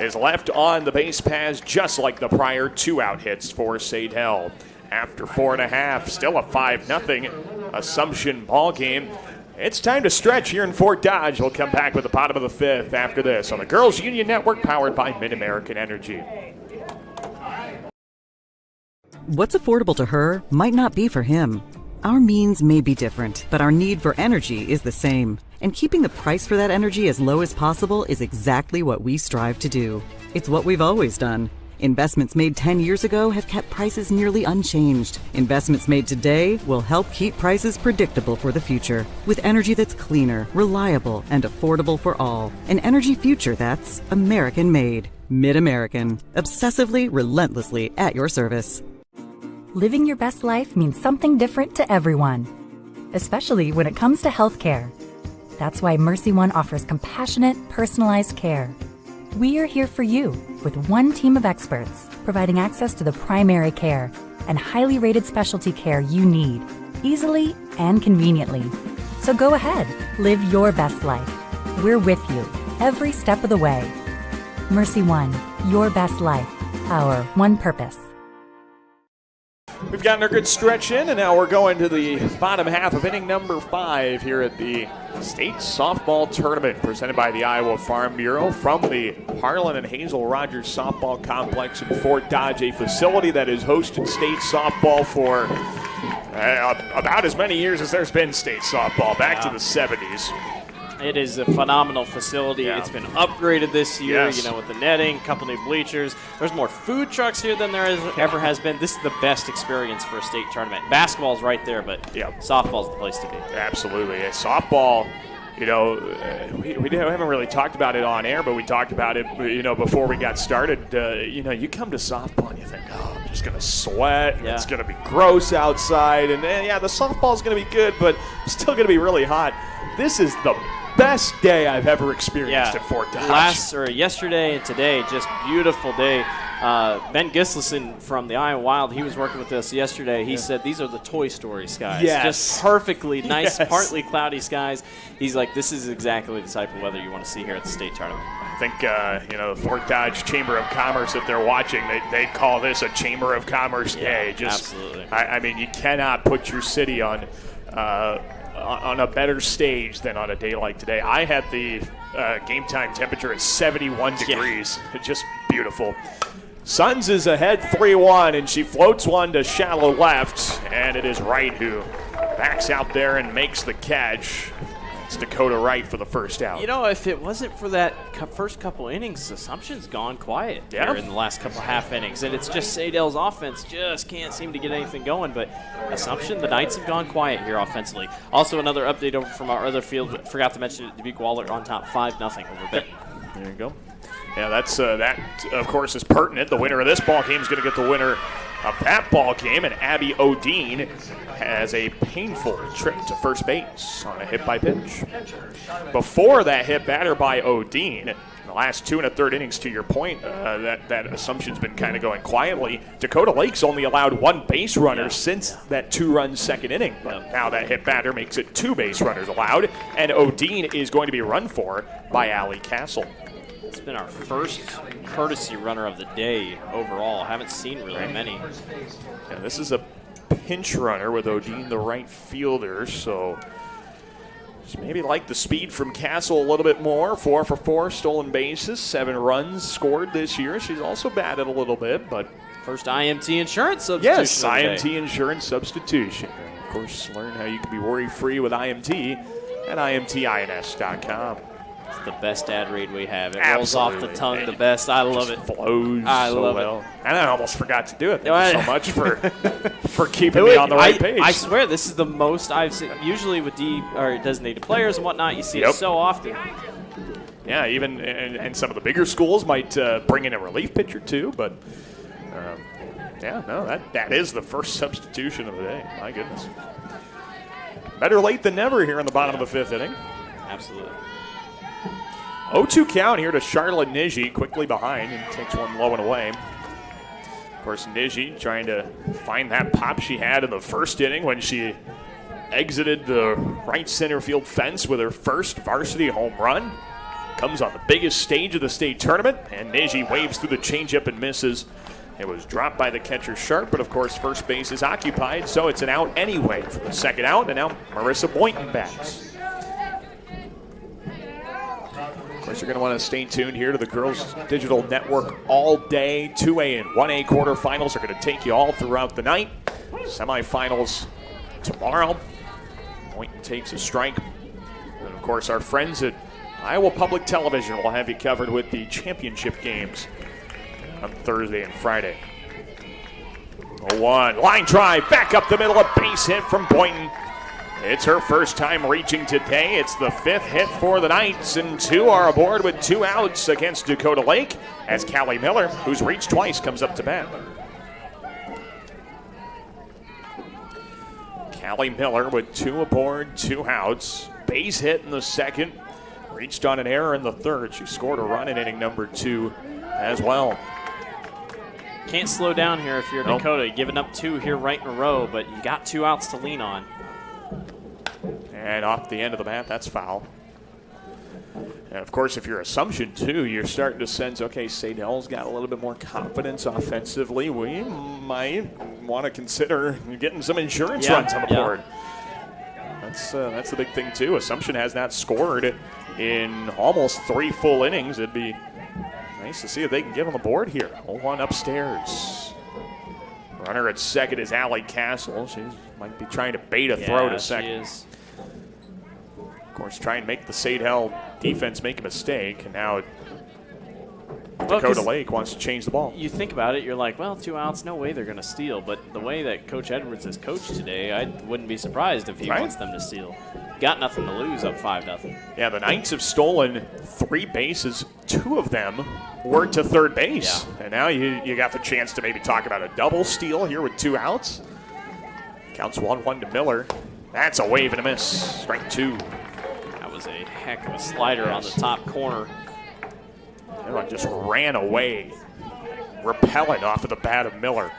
is left on the base paths, just like the prior 2-out hits for Saydel. After 4.5, still a 5-0 Assumption ball game. It's time to stretch here in Fort Dodge. We'll come back with the bottom of the 5th after this on the Girls Union Network, powered by Mid-American Energy. What's affordable to her might not be for him. Our means may be different, but our need for energy is the same. And keeping the price for that energy as low as possible is exactly what we strive to do. It's what we've always done. Investments made 10 years ago have kept prices nearly unchanged. Investments made today will help keep prices predictable for the future. With energy that's cleaner, reliable, and affordable for all. An energy future that's American-made. Mid-American. Obsessively, relentlessly at your service. Living your best life means something different to everyone, especially when it comes to healthcare. That's why Mercy One offers compassionate, personalized care. We are here for you with one team of experts providing access to the primary care and highly rated specialty care you need, easily and conveniently. So go ahead, live your best life. We're with you every step of the way. Mercy One, your best life, our one purpose. We've gotten our good stretch in, and now we're going to the bottom half of inning number 5 here at the State Softball Tournament presented by the Iowa Farm Bureau from the Harlan and Hazel Rogers Softball Complex in Fort Dodge, a facility that has hosted state softball for about as many years as there's been state softball, back to the 70s. It is a phenomenal facility. Yeah. It's been upgraded this year, Yes. you know, with the netting, couple new bleachers. There's more food trucks here than there ever has been. This is the best experience for a state tournament. Basketball's right there, but softball's the place to be. Absolutely. Yeah, softball, you know, we haven't really talked about it on air, but we talked about it, you know, before we got started. You know, you come to softball and you think, oh, I'm just going to sweat. And it's going to be gross outside. And, the softball's going to be good, but it's still going to be really hot. this is the best day I've ever experienced at Fort Dodge. Yesterday and today, just beautiful day. Ben Gislason from the Iowa Wild, he was working with us yesterday. He said these are the Toy Story skies. Yes. Just perfectly nice, Yes. partly cloudy skies. He's like, this is exactly the type of weather you want to see here at the state tournament. I think, the Fort Dodge Chamber of Commerce, if they're watching, they call this a Chamber of Commerce day. Absolutely. I mean, you cannot put your city on a better stage than on a day like today. I had the game time temperature at 71 degrees. Just beautiful. Suns is ahead 3-1, and she floats one to shallow left, and it is Wright who backs out there and makes the catch. It's Dakota Wright for the first out. You know, if it wasn't for that first couple innings, Assumption's gone quiet here in the last couple half innings. And it's just Saydel's offense just can't seem to get anything going. But Assumption, the Knights have gone quiet here offensively. Also, another update over from our other field. But forgot to mention it, Dubuque Waller on top 5-0 over Benton. There you go. Yeah, that, of course, is pertinent. The winner of this ball game is going to get the winner of that ball game, and Abby Odine has a painful trip to first base on a hit by pitch. Before that hit batter by Odine, in the last 2 1/3 innings, to your point, that Assumption's been kind of going quietly. Dakota Lake's only allowed 1 base runner since that 2-run second inning. But now that hit batter makes it 2 base runners allowed, and Odine is going to be run for by Allie Castle. It's been our first courtesy runner of the day overall. Haven't seen really many. And this is a pinch runner with Odine, the right fielder, so just maybe like the speed from Castle a little bit more. 4 for 4 stolen bases, 7 runs scored this year. She's also batted a little bit, but first IMT insurance substitution. Yes, IMT insurance substitution. And of course, learn how you can be worry-free with IMT at IMTINS.com. It's the best ad read we have. It rolls off the tongue the best. I love it. Flows I so love well. it. And I almost forgot to do it. Thank you so much for keeping me on the right page. I swear, this is the most I've seen. Usually with designated players and whatnot, you see it so often. Yeah, even and some of the bigger schools might bring in a relief pitcher too, but that is the first substitution of the day. My goodness. Better late than never here in the bottom of the 5th inning. Absolutely. 0-2 count here to Charlotte Niji, quickly behind, and takes one low and away. Of course, Niji trying to find that pop she had in the first inning when she exited the right center field fence with her first varsity home run. Comes on the biggest stage of the state tournament, and Niji waves through the changeup and misses. It was dropped by the catcher Sharp, but of course first base is occupied, so it's an out anyway for the second out, and now Marissa Boynton bats. Of course, you're going to want to stay tuned here to the Girls Digital Network all day. 2A and 1A quarterfinals are going to take you all throughout the night. Semifinals tomorrow. Boynton takes a strike. And, of course, our friends at Iowa Public Television will have you covered with the championship games on Thursday and Friday. 0-1. Line drive back up the middle. A base hit from Boynton. It's her first time reaching today. It's the 5th hit for the Knights, and 2 are aboard with 2 outs against Dakota Lake as Callie Miller, who's reached twice, comes up to bat. Callie Miller with 2 aboard, 2 outs. Base hit in the second. Reached on an error in the third. She scored a run in inning number 2 as well. Can't slow down here if you're Dakota. You're giving up 2 here right in a row, but you got 2 outs to lean on. And off the end of the bat, that's foul. And of course, if you're Assumption too, you're starting to sense, okay, Saydel's got a little bit more confidence offensively. We might want to consider getting some insurance runs on the board. That's the big thing too. Assumption has not scored in almost 3 full innings. It'd be nice to see if they can get on the board here. 0-1 upstairs. Runner at second is Allie Castle. She might be trying to bait a throw to second. She is. Of course, try and make the Saydel defense make a mistake, and now Dakota Lake wants to change the ball. You think about it, you're like, well, 2 outs, no way they're going to steal. But the way that Coach Edwards has coached today, I wouldn't be surprised if he wants them to steal. Got nothing to lose up 5-0. Yeah, the Knights have stolen 3 bases. 2 of them were to third base. Yeah. And now you got the chance to maybe talk about a double steal here with 2 outs. Counts 1-1 to Miller. That's a wave and a miss. Strike 2. was a heck of a slider on the top corner. That one just ran away, repelling off of the bat of Miller.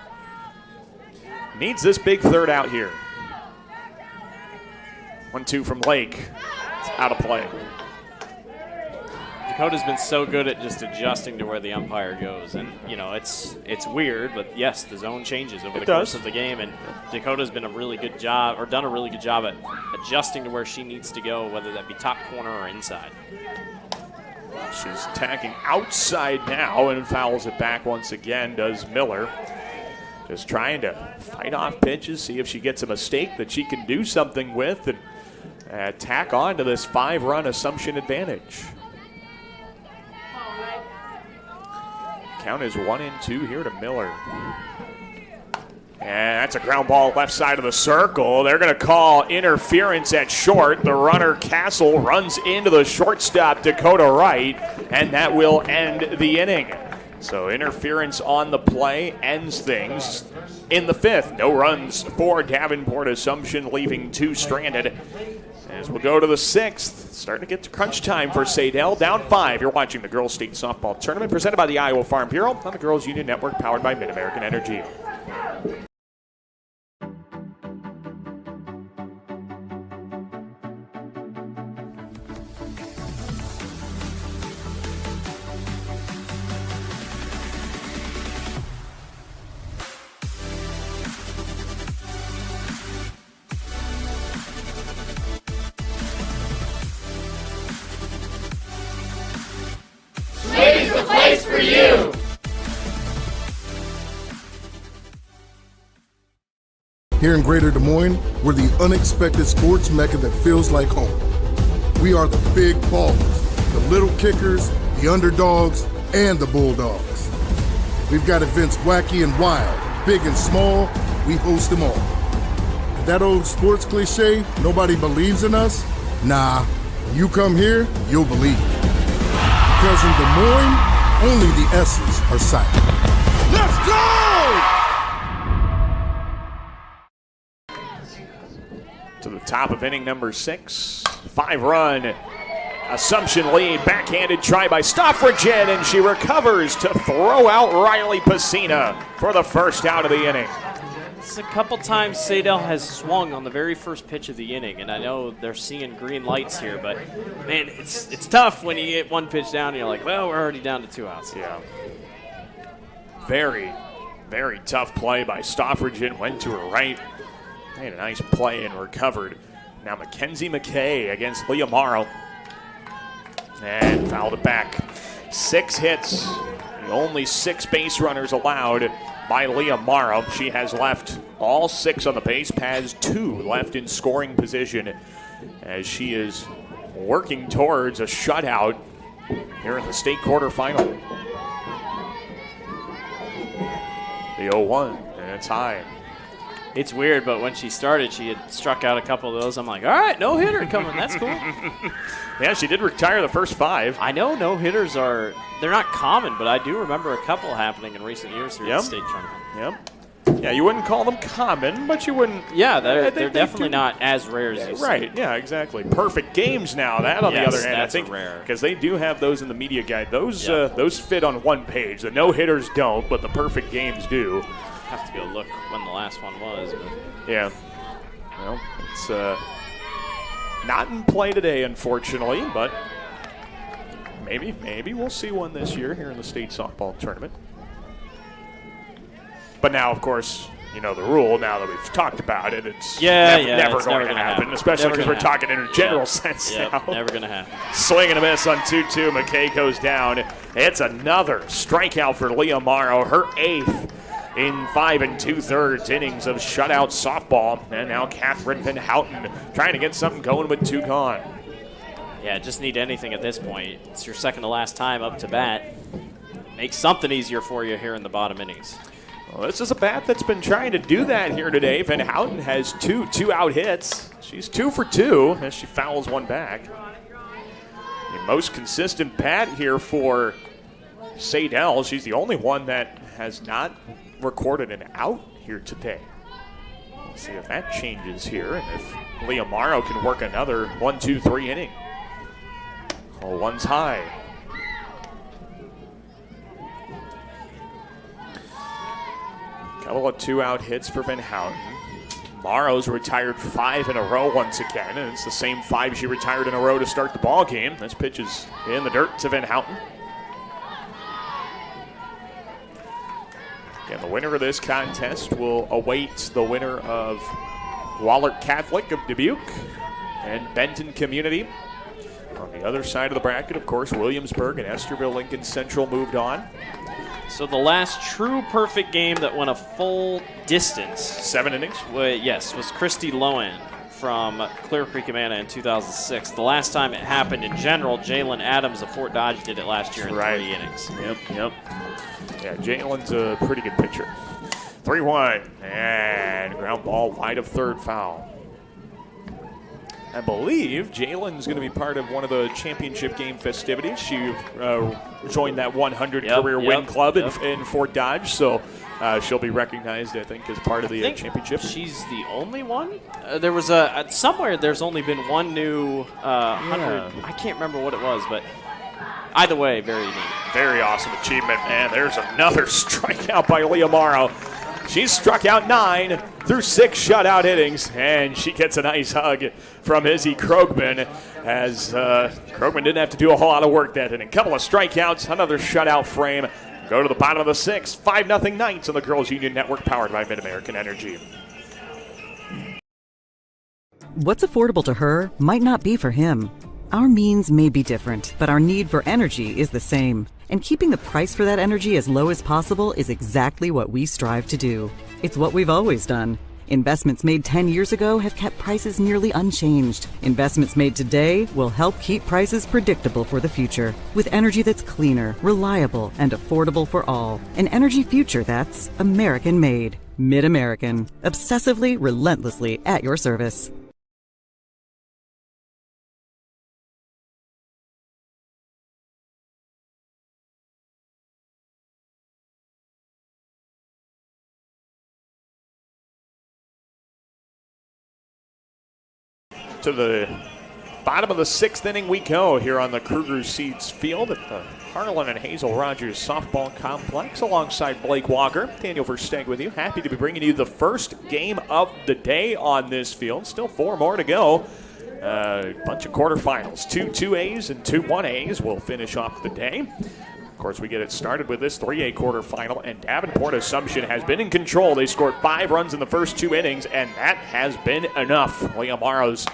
Needs this big third out here. 1-2 from Lake. It's out of play. Dakota's been so good at just adjusting to where the umpire goes, and it's weird, but yes, the zone changes over the course of the game, and Dakota's been done a really good job at adjusting to where she needs to go, whether that be top corner or inside. She's tagging outside now and fouls it back once again, does Miller. Just trying to fight off pitches, see if she gets a mistake that she can do something with and tack on to this 5-run Assumption advantage. Count is 1-2 here to Miller. And that's a ground ball left side of the circle. They're going to call interference at short. The runner, Castle, runs into the shortstop, Dakota Wright, and that will end the inning. So interference on the play ends things in the 5th. No runs for Davenport Assumption, leaving 2 stranded. As we'll go to the 6th, starting to get to crunch time for Saydel. Down 5. You're watching the Girls State Softball Tournament presented by the Iowa Farm Bureau on the Girls Union Network, powered by Mid-American Energy. Slade's the place for you! Here in Greater Des Moines, we're the unexpected sports mecca that feels like home. We are the big ballers, the little kickers, the underdogs, and the bulldogs. We've got events wacky and wild, big and small, we host them all. And that old sports cliche, nobody believes in us? Nah, when you come here, you'll believe. Because in Des Moines, only the S's are silent. Let's go! To the top of inning number 6. 5-run Assumption lead. Backhanded try by Stoffridgen, and she recovers to throw out Riley Pacina for the first out of the inning. It's a couple times Saydel has swung on the very first pitch of the inning, and I know they're seeing green lights here, but man, it's tough when you get one pitch down and you're like, well, we're already down to 2 outs. Yeah. Very, very tough play by Stoffridgen. Went to her right. Made a nice play and recovered. Now Mackenzie McKay against Leah Morrow. And fouled it back. 6 hits. The only 6 base runners allowed by Leah Morrow. She has left all 6 on the base, has 2 left in scoring position as she is working towards a shutout here in the state quarterfinal. The 0-1, and it's high. It's weird, but when she started, she had struck out a couple of those. I'm like, all right, no-hitter coming. That's cool. Yeah, she did retire the first 5. I know no-hitters they're not common, but I do remember a couple happening in recent years through the state tournament. Yep. Yeah, you wouldn't call them common, but you wouldn't. Yeah, they're definitely not as rare as you see. Right, yeah, exactly. Perfect games now. That, on the other hand, I think, rare. because they do have those in the media guide. Those fit on one page. The no-hitters don't, but the perfect games do. Have to go look when the last one was. But. Yeah. Well, it's not in play today, unfortunately, but maybe we'll see one this year here in the state softball tournament. But now, of course, you know the rule. Now that we've talked about it, it's never going to happen, especially because we're talking in a general sense now. Never going to happen. Swing and a miss on 2-2. McKay goes down. It's another strikeout for Leah Morrow, her 8th. In 5 2/3 innings of shutout softball. And now Catherine Van Houten trying to get something going with 2 gone. Yeah, just need anything at this point. It's your second to last time up to bat. Make something easier for you here in the bottom innings. Well, this is a bat that's been trying to do that here today. Van Houten has 2 2-out hits. She's 2 for 2 as she fouls one back. The most consistent bat here for Saydel. She's the only one that has not recorded an out here today. We'll see if that changes here and if Leah Morrow can work another 1-2-3 inning. Oh, one's high. Couple of 2-out hits for Van Houten. Morrow's retired 5 in a row once again, and it's the same 5 she retired in a row to start the ball game. This pitch is in the dirt to Van Houten. And the winner of this contest will await the winner of Wahlert Catholic of Dubuque and Benton Community. On the other side of the bracket, of course, Williamsburg and Esterville Lincoln Central moved on. So the last true perfect game that went a full distance. 7 innings? Was Christy Lohan from Clear Creek, Amana in 2006. The last time it happened in general, Jalen Adams of Fort Dodge did it last year in 3 innings. Yep. Yeah, Jalen's a pretty good pitcher. 3-1, and ground ball wide of third, foul. I believe Jalen's going to be part of one of the championship game festivities. She joined that 100 career win club in Fort Dodge, so she'll be recognized, I think, as part of the championship. She's the only one? There was somewhere there's only been one new 100. I can't remember what it was, but either way, very neat. Very awesome achievement, and there's another strikeout by Leah Morrow. She's struck out 9 through 6 shutout innings, and she gets a nice hug from Izzy Krogman, as Krogman didn't have to do a whole lot of work that inning. Couple of strikeouts, another shutout frame. Go to the bottom of the 6th, 5-0 Knights on the Girls Union Network, powered by Mid-American Energy. What's affordable to her might not be for him. Our means may be different, but our need for energy is the same. And keeping the price for that energy as low as possible is exactly what we strive to do. It's what we've always done. Investments made 10 years ago have kept prices nearly unchanged. Investments made today will help keep prices predictable for the future. With energy that's cleaner, reliable, and affordable for all. An energy future that's American-made. Mid-American. Obsessively, relentlessly at your service. To the bottom of the 6th inning we go here on the Kruger Seeds Field at the Harlan and Hazel Rogers Softball Complex, alongside Blake Walker. Daniel Versteg with you. Happy to be bringing you the first game of the day on this field. Still 4 more to go. A bunch of quarterfinals. 2 2As and 2 1As will finish off the day. Of course, we get it started with this 3A quarterfinal, and Davenport Assumption has been in control. They scored 5 runs in the first 2 innings, and that has been enough. Leah Morrow's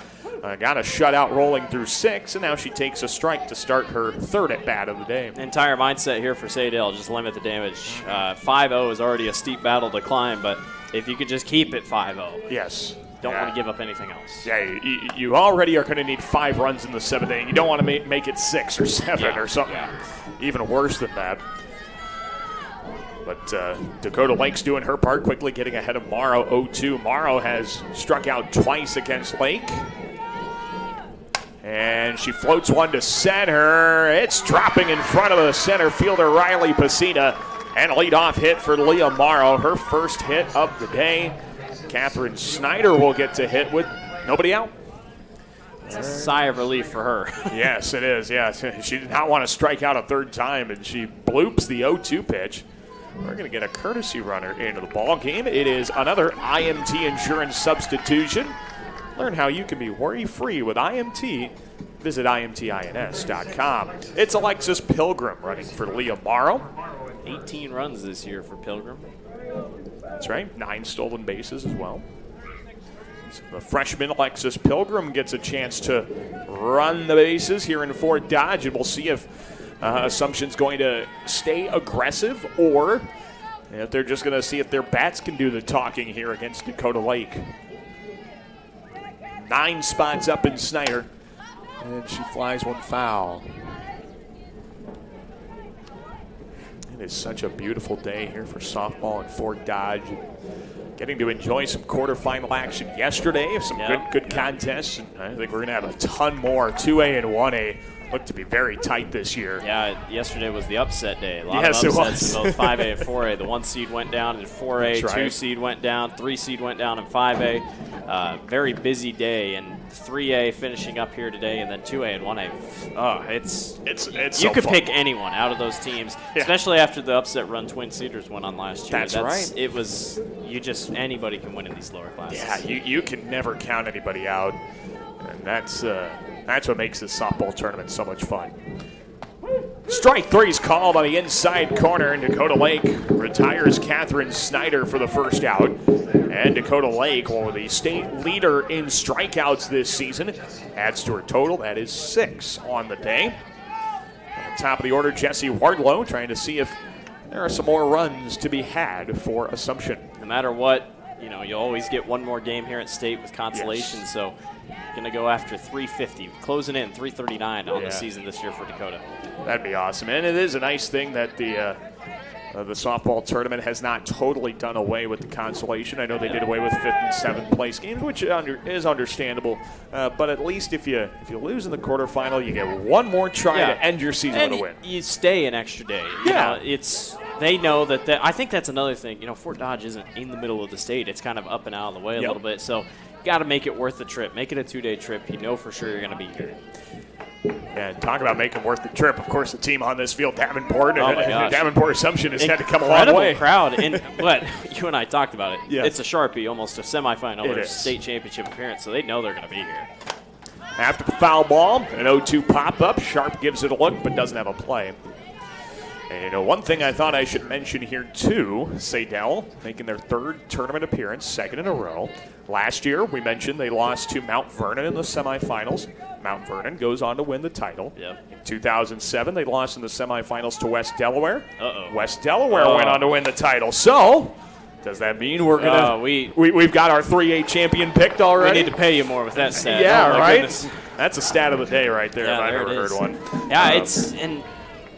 got a shutout rolling through 6, and now she takes a strike to start her 3rd at-bat of the day. Entire mindset here for Saydel, just limit the damage. 5-0 is already a steep battle to climb, but if you could just keep it 5-0. Yes. Don't want to give up anything else. Yeah, you already are going to need 5 runs in the 7th inning. You don't want to make it 6 or 7 or something even worse than that. But Dakota Lake's doing her part, quickly getting ahead of Morrow 0-2. Morrow has struck out twice against Lake. And she floats one to center. It's dropping in front of the center fielder, Riley Pacina. And a leadoff hit for Leah Morrow, her first hit of the day. Catherine Snyder will get to hit with nobody out. It's a sigh of relief for her. Yes, it is. Yeah, she did not want to strike out a 3rd time, and she bloops the 0-2 pitch. We're going to get a courtesy runner into the ball game. It is another IMT insurance substitution. Learn how you can be worry-free with IMT. Visit IMTINS.com. It's Alexis Pilgrim running for Leah Morrow. 18 runs this year for Pilgrim. That's right. 9 stolen bases as well. So the freshman Alexis Pilgrim gets a chance to run the bases here in Fort Dodge, and we'll see if Assumption's going to stay aggressive, or if they're just going to see if their bats can do the talking here against Dakota Lake. 9 spots up in Snyder, and she flies one foul. It is such a beautiful day here for softball in Fort Dodge. Getting to enjoy some quarterfinal action yesterday, some good contests. And I think we're going to have a ton more. 2A and 1A look to be very tight this year. Yeah, yesterday was the upset day. A lot of upsets in both 5A and 4A. The 1 seed went down in 4A, 2 seed went down, 3 seed went down in 5A. Very busy day, and 3A finishing up here today, and then 2A and 1A. Oh, it's so you could fun. pick anyone out of those teams, especially after the upset run Twin Cedars went on last year. That's right. It was anybody can win in these lower classes. Yeah, you can never count anybody out, and that's what makes this softball tournament so much fun. Strike three is called on the inside corner, and Dakota Lake retires Catherine Snyder for the first out. And Dakota Lake, well, the state leader in strikeouts this season, adds to her total. That is 6 on the day. At the top of the order, Jesse Wardlow trying to see if there are some more runs to be had for Assumption. No matter what, you'll always get one more game here at state with consolation, so going to go after 350, closing in 339 on the season this year for Dakota. That'd be awesome. And it is a nice thing that the softball tournament has not totally done away with the consolation. I know they did away with 5th and 7th place games, which is understandable. But at least if you lose in the quarterfinal, you get one more try to end your season with a win. You stay an extra day. They know that. I think that's another thing. Fort Dodge isn't in the middle of the state. It's kind of up and out of the way a little bit. So you got to make it worth the trip. Make it a 2-day trip. You know for sure you're going to be here. Yeah, talk about making worth the trip. Of course, the team on this field, Davenport, and Davenport Assumption has had to come a long way. Incredible crowd. And you and I talked about it. Yeah. It's a Sharpie, almost a semifinal or a state championship appearance, so they know they're going to be here. After the foul ball, an 0-2 pop-up. Sharp gives it a look, but doesn't have a play. And one thing I thought I should mention here, too, Saydel making their 3rd tournament appearance, 2nd in a row. Last year, we mentioned they lost to Mount Vernon in the semifinals. Mount Vernon goes on to win the title. Yep. In 2007, they lost in the semifinals to West Delaware. Uh-oh. West Delaware went on to win the title. So, does that mean we're going to we've got our 3A champion picked already? We need to pay you more with that stat. Yeah, right? Goodness. That's a stat of the day right there, if I've ever heard one. Yeah, and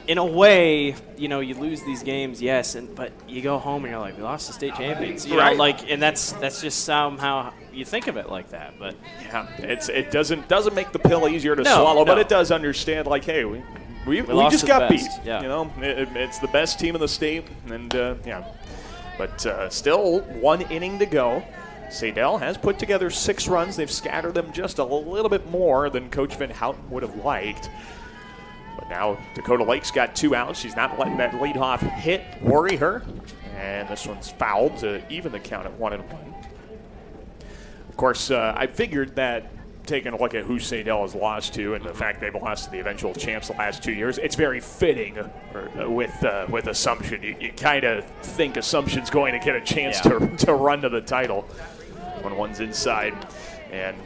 in a way, you lose these games, yes, but you go home and you're like, we lost the state champions, and that's just somehow you think of it like that. But yeah, it doesn't make the pill easier to swallow, but it does understand, like, hey, we just got beat. Yeah. It's the best team in the state, and but still 1 inning to go. Saydel has put together 6 runs. They've scattered them just a little bit more than Coach Van Houten would have liked. But now Dakota Lake's got 2 outs. She's not letting that leadoff hit worry her. And this one's fouled to even the count at 1-1. Of course, I figured that taking a look at who Saydel has lost to and the fact they've lost to the eventual champs the last 2 years, it's very fitting with Assumption. You kind of think Assumption's going to get a chance to run to the title when one's inside. And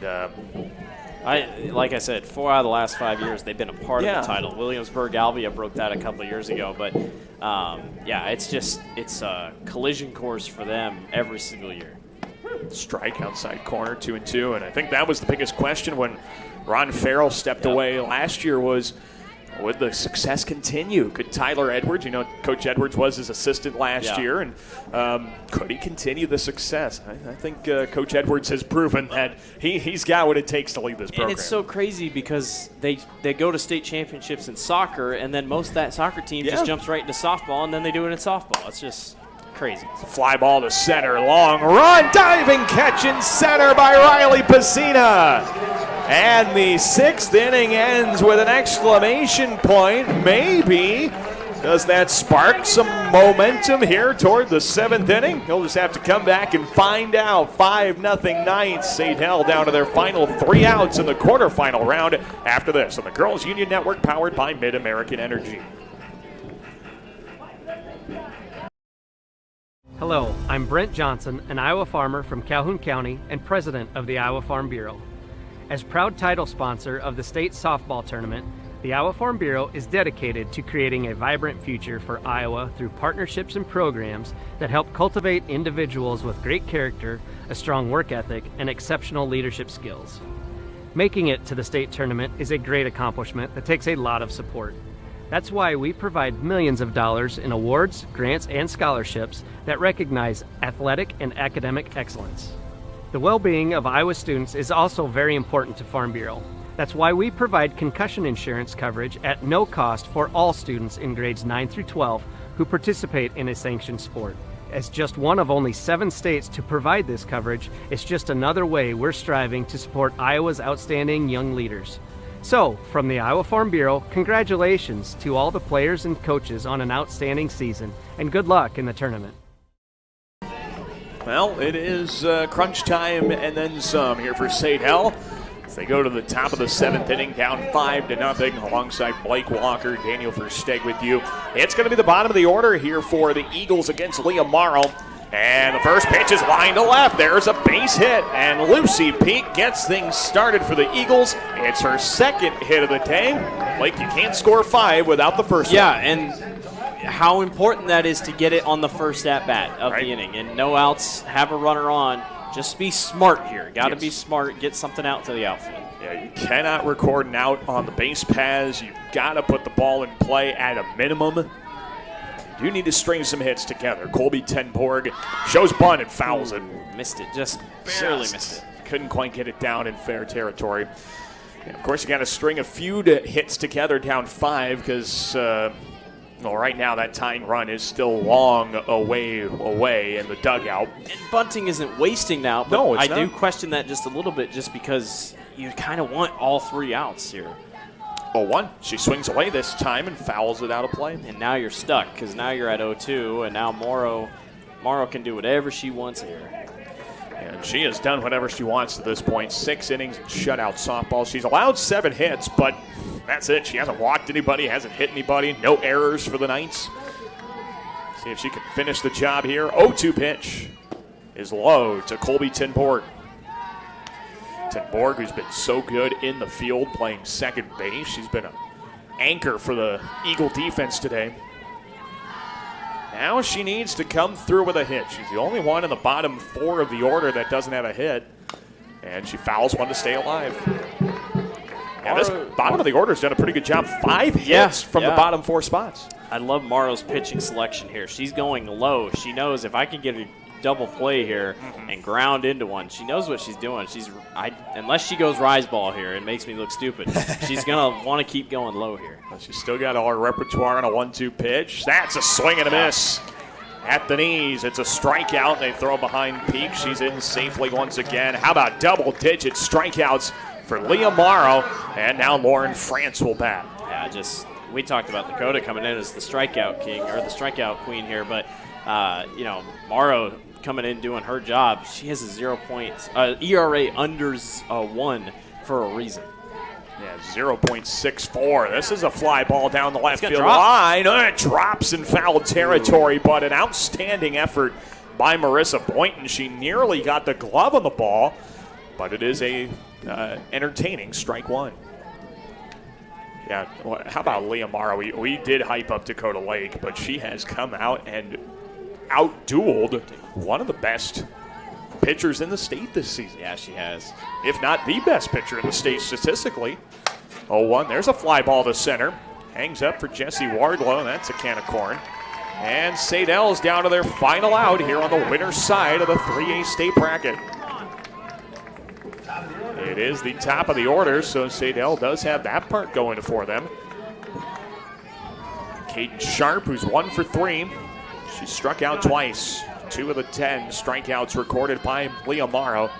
like I said, 4 out of the last 5 years, they've been a part of the title. Williamsburg-Albia broke that a couple of years ago. But, it's a collision course for them every single year. Strike outside corner, 2-2. And I think that was the biggest question when Ron Farrell stepped away last year was, would the success continue? Could Tyler Edwards, Coach Edwards was his assistant last year, and could he continue the success? I think Coach Edwards has proven that he's got what it takes to lead this program. And it's so crazy because they go to state championships in soccer, and then most of that soccer team just jumps right into softball, and then they do it in softball. It's just crazy. Fly ball to center, long run, diving catch in center by Riley Pacina. And the 6th inning ends with an exclamation point. Maybe does that spark some momentum here toward the 7th inning? He'll just have to come back and find out. 5-0 Knights. Saydel down to their final 3 outs in the quarterfinal round after this on the Girls Union Network powered by Mid-American Energy. Hello, I'm Brent Johnson, an Iowa farmer from Calhoun County and president of the Iowa Farm Bureau. As proud title sponsor of the state softball tournament, the Iowa Farm Bureau is dedicated to creating a vibrant future for Iowa through partnerships and programs that help cultivate individuals with great character, a strong work ethic, and exceptional leadership skills. Making it to the state tournament is a great accomplishment that takes a lot of support. That's why we provide millions of dollars in awards, grants, and scholarships that recognize athletic and academic excellence. The well-being of Iowa students is also very important to Farm Bureau. That's why we provide concussion insurance coverage at no cost for all students in grades 9 through 12 who participate in a sanctioned sport. As just one of only 7 states to provide this coverage, it's just another way we're striving to support Iowa's outstanding young leaders. So, from the Iowa Farm Bureau, congratulations to all the players and coaches on an outstanding season, and good luck in the tournament. Well, it is crunch time and then some here for Saydel. As they go to the top of the 7th inning, down 5-0, alongside Blake Walker, Daniel Versteeg with you. It's going to be the bottom of the order here for the Eagles against Leah Morrow. And the first pitch is line to left. There's a base hit, and Lucy Peak gets things started for the Eagles. It's her 2nd hit of the day. Blake, you can't score 5 without the first one. Yeah, and how important that is to get it on the first at-bat of the inning. And no outs, have a runner on. Just be smart here. Got to be smart. Get something out to the outfield. Yeah, you cannot record an out on the base paths. You've got to put the ball in play at a minimum. You need to string some hits together. Colby Tenborg shows bunt and fouls it. Missed it. Just barely missed it. Couldn't quite get it down in fair territory. And of course, you got to string a few hits together down 5 because, right now that tying run is still long away in the dugout. And bunting isn't wasting now, but no, it's I do question that just a little bit just because you kind of want all 3 outs here. 0-1. She swings away this time and fouls it out of play. And now you're stuck because now you're at 0-2, and now Morrow can do whatever she wants here. And she has done whatever she wants to this point. 6 innings and shutout softball. She's allowed 7 hits, but that's it. She hasn't walked anybody, hasn't hit anybody. No errors for the Knights. See if she can finish the job here. 0-2 pitch is low to Colby Tenborg. Tenborg, who's been so good in the field playing second base. She's been an anchor for the Eagle defense today. Now she needs to come through with a hit. She's the only one in the bottom 4 of the order that doesn't have a hit. And she fouls one to stay alive. And this bottom of the order has done a pretty good job. 5 hits from the bottom 4 spots. I love Morrow's pitching selection here. She's going low. She knows if I can get a double play here and ground into one, she knows what she's doing. Unless she goes rise ball here, it makes me look stupid. She's going to want to keep going low here. Well, she's still got all her repertoire on a 1-2 pitch. That's a swing and a miss. At the knees, it's a strikeout. They throw behind Peak. She's in safely once again. How about double-digit strikeouts for Leah Morrow? And now Lauren France will bat. Yeah, we talked about Dakota coming in as the strikeout king or the strikeout queen here, but Morrow coming in doing her job. She has a 0 points ERA under 1 for a reason. Yeah, 0.64. This is a fly ball down the left field line. It drops in foul territory, but an outstanding effort by Marissa Boynton. She nearly got the glove on the ball, but it is a entertaining strike 1. Yeah, how about Leah Morrow? We did hype up Dakota Lake, but she has come out and outdueled one of the best pitchers in the state this season. Yeah, she has. If not the best pitcher in the state statistically. 0-1. There's a fly ball to center. Hangs up for Jesse Wardlow. That's a can of corn. And Saydel's down to their final out here on the winner's side of the 3A state bracket. It is the top of the order, so Saydel does have that part going for them. Caden Sharp, who's 1 for 3. She struck out twice. 2 of the 10 strikeouts recorded by Leah Morrow.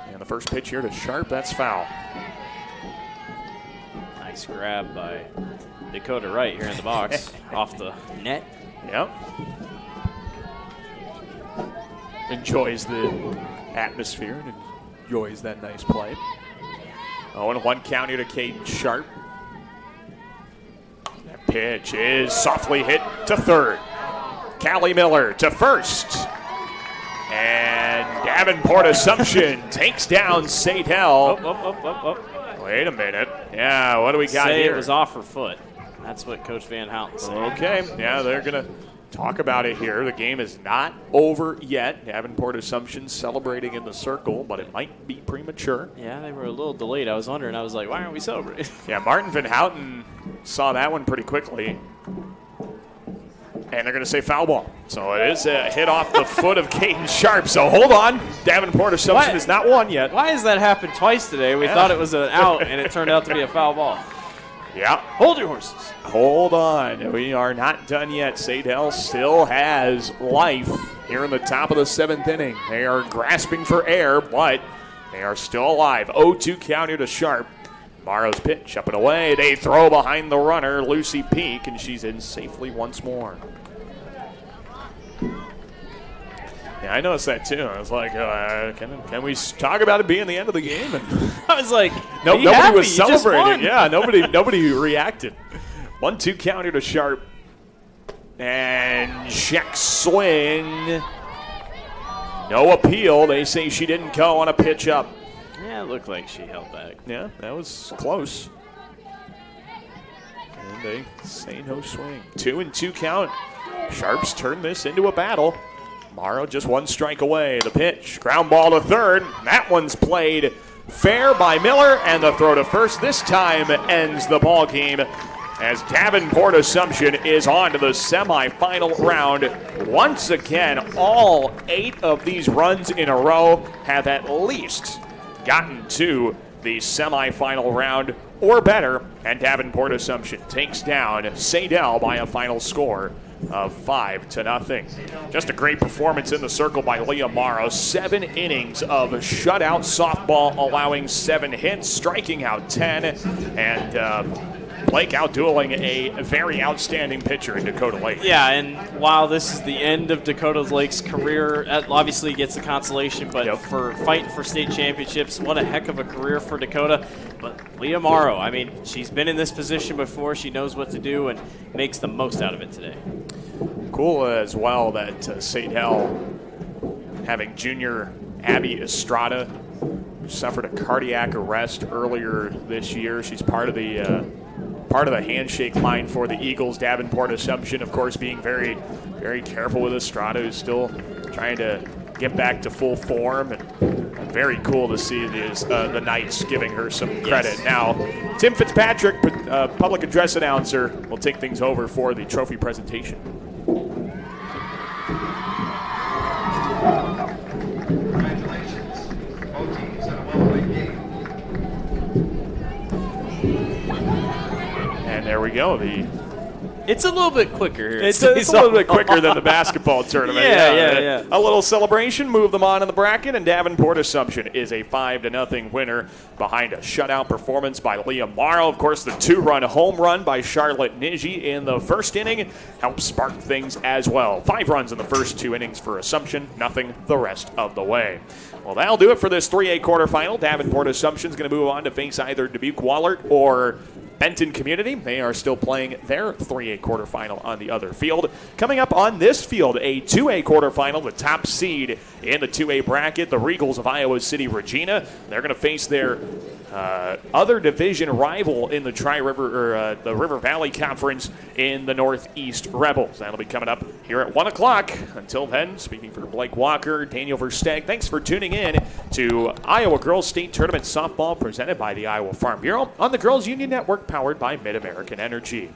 And the first pitch here to Sharp, that's foul. Nice grab by Dakota Wright here in the box off the net. Yep. Enjoys the atmosphere and enjoys that nice play. 0-1 count here to Caden Sharp. That pitch is softly hit to third. Callie Miller to first. And Davenport Assumption takes down Saydel. Wait a minute. Yeah, what do we got here? It was off her foot. That's what Coach Van Houten said. Okay, yeah, they're going to talk about it here. The game is not over yet. Davenport Assumption celebrating in the circle, but it might be premature. Yeah, they were a little delayed. I was wondering. I was like, why aren't we celebrating? Yeah, Martin Van Houten saw that one pretty quickly. And they're going to say foul ball. So it is a hit off the foot of Caden Sharp. So hold on. Davenport Assumption is not won yet. Why has that happened twice today? We thought it was an out, and it turned out to be a foul ball. Yeah. Hold your horses. Hold on. We are not done yet. Saydel still has life here in the top of the 7th inning. They are grasping for air, but they are still alive. 0-2 count here to Sharp. Morrow's pitch up and away. They throw behind the runner, Lucy Peak, and she's in safely once more. Yeah, I noticed that too. I was like, can we talk about it being the end of the game? And I was like, nobody happy. was celebrating. Yeah, nobody reacted. 1-2 counter to Sharp. And check swing. No appeal. They say she didn't go on a pitch up. Yeah, it looked like she held back. Yeah, that was close. And they say no swing. 2-2 count. Sharps turn this into a battle. Morrow just 1 strike away. The pitch, ground ball to third. That one's played fair by Miller, and the throw to first this time ends the ball game as Davenport Assumption is on to the semifinal round. Once again, all 8 of these runs in a row have at least gotten to the semifinal round or better, and Davenport Assumption takes down Saydel by a final score of 5-0. Just a great performance in the circle by Leah Morrow. 7 innings of shutout softball, allowing 7 hits, striking out 10, and Blake outdueling a very outstanding pitcher in Dakota Lake. Yeah, and while this is the end of Dakota Lake's career, obviously gets the consolation, but for fighting for state championships, what a heck of a career for Dakota. But Leah Morrow, I mean, she's been in this position before. She knows what to do and makes the most out of it today. Cool as well that Saydel having junior Abby Estrada, who suffered a cardiac arrest earlier this year. She's part of the handshake line for the Eagles. Davenport Assumption, of course, being very, very careful with Estrada, who's still trying to get back to full form. And very cool to see the Knights giving her some credit. Yes. Now, Tim Fitzpatrick, public address announcer, will take things over for the trophy presentation. Congratulations. Both teams had a well-played game. And there we go. It's a little bit quicker here. It's a little bit quicker than the basketball tournament. Yeah. A little celebration, move them on in the bracket, and Davenport Assumption is a 5-0 winner behind a shutout performance by Leah Morrow. Of course, the 2-run home run by Charlotte Niji in the first inning helped spark things as well. 5 runs in the first 2 innings for Assumption, nothing the rest of the way. Well, that'll do it for this 3A quarterfinal. Davenport Assumption is going to move on to face either Dubuque Wahlert or Benton Community. They are still playing their 3A quarterfinal on the other field. Coming up on this field, a 2A quarterfinal, the top seed in the 2A bracket, the Regals of Iowa City Regina. They're going to face their other division rival in the the River Valley Conference in the Northeast Rebels. That'll be coming up here at 1 o'clock. Until then, speaking for Blake Walker, Daniel Versteg, thanks for tuning in to Iowa Girls State Tournament Softball presented by the Iowa Farm Bureau on the Girls Union Network powered by Mid-American Energy.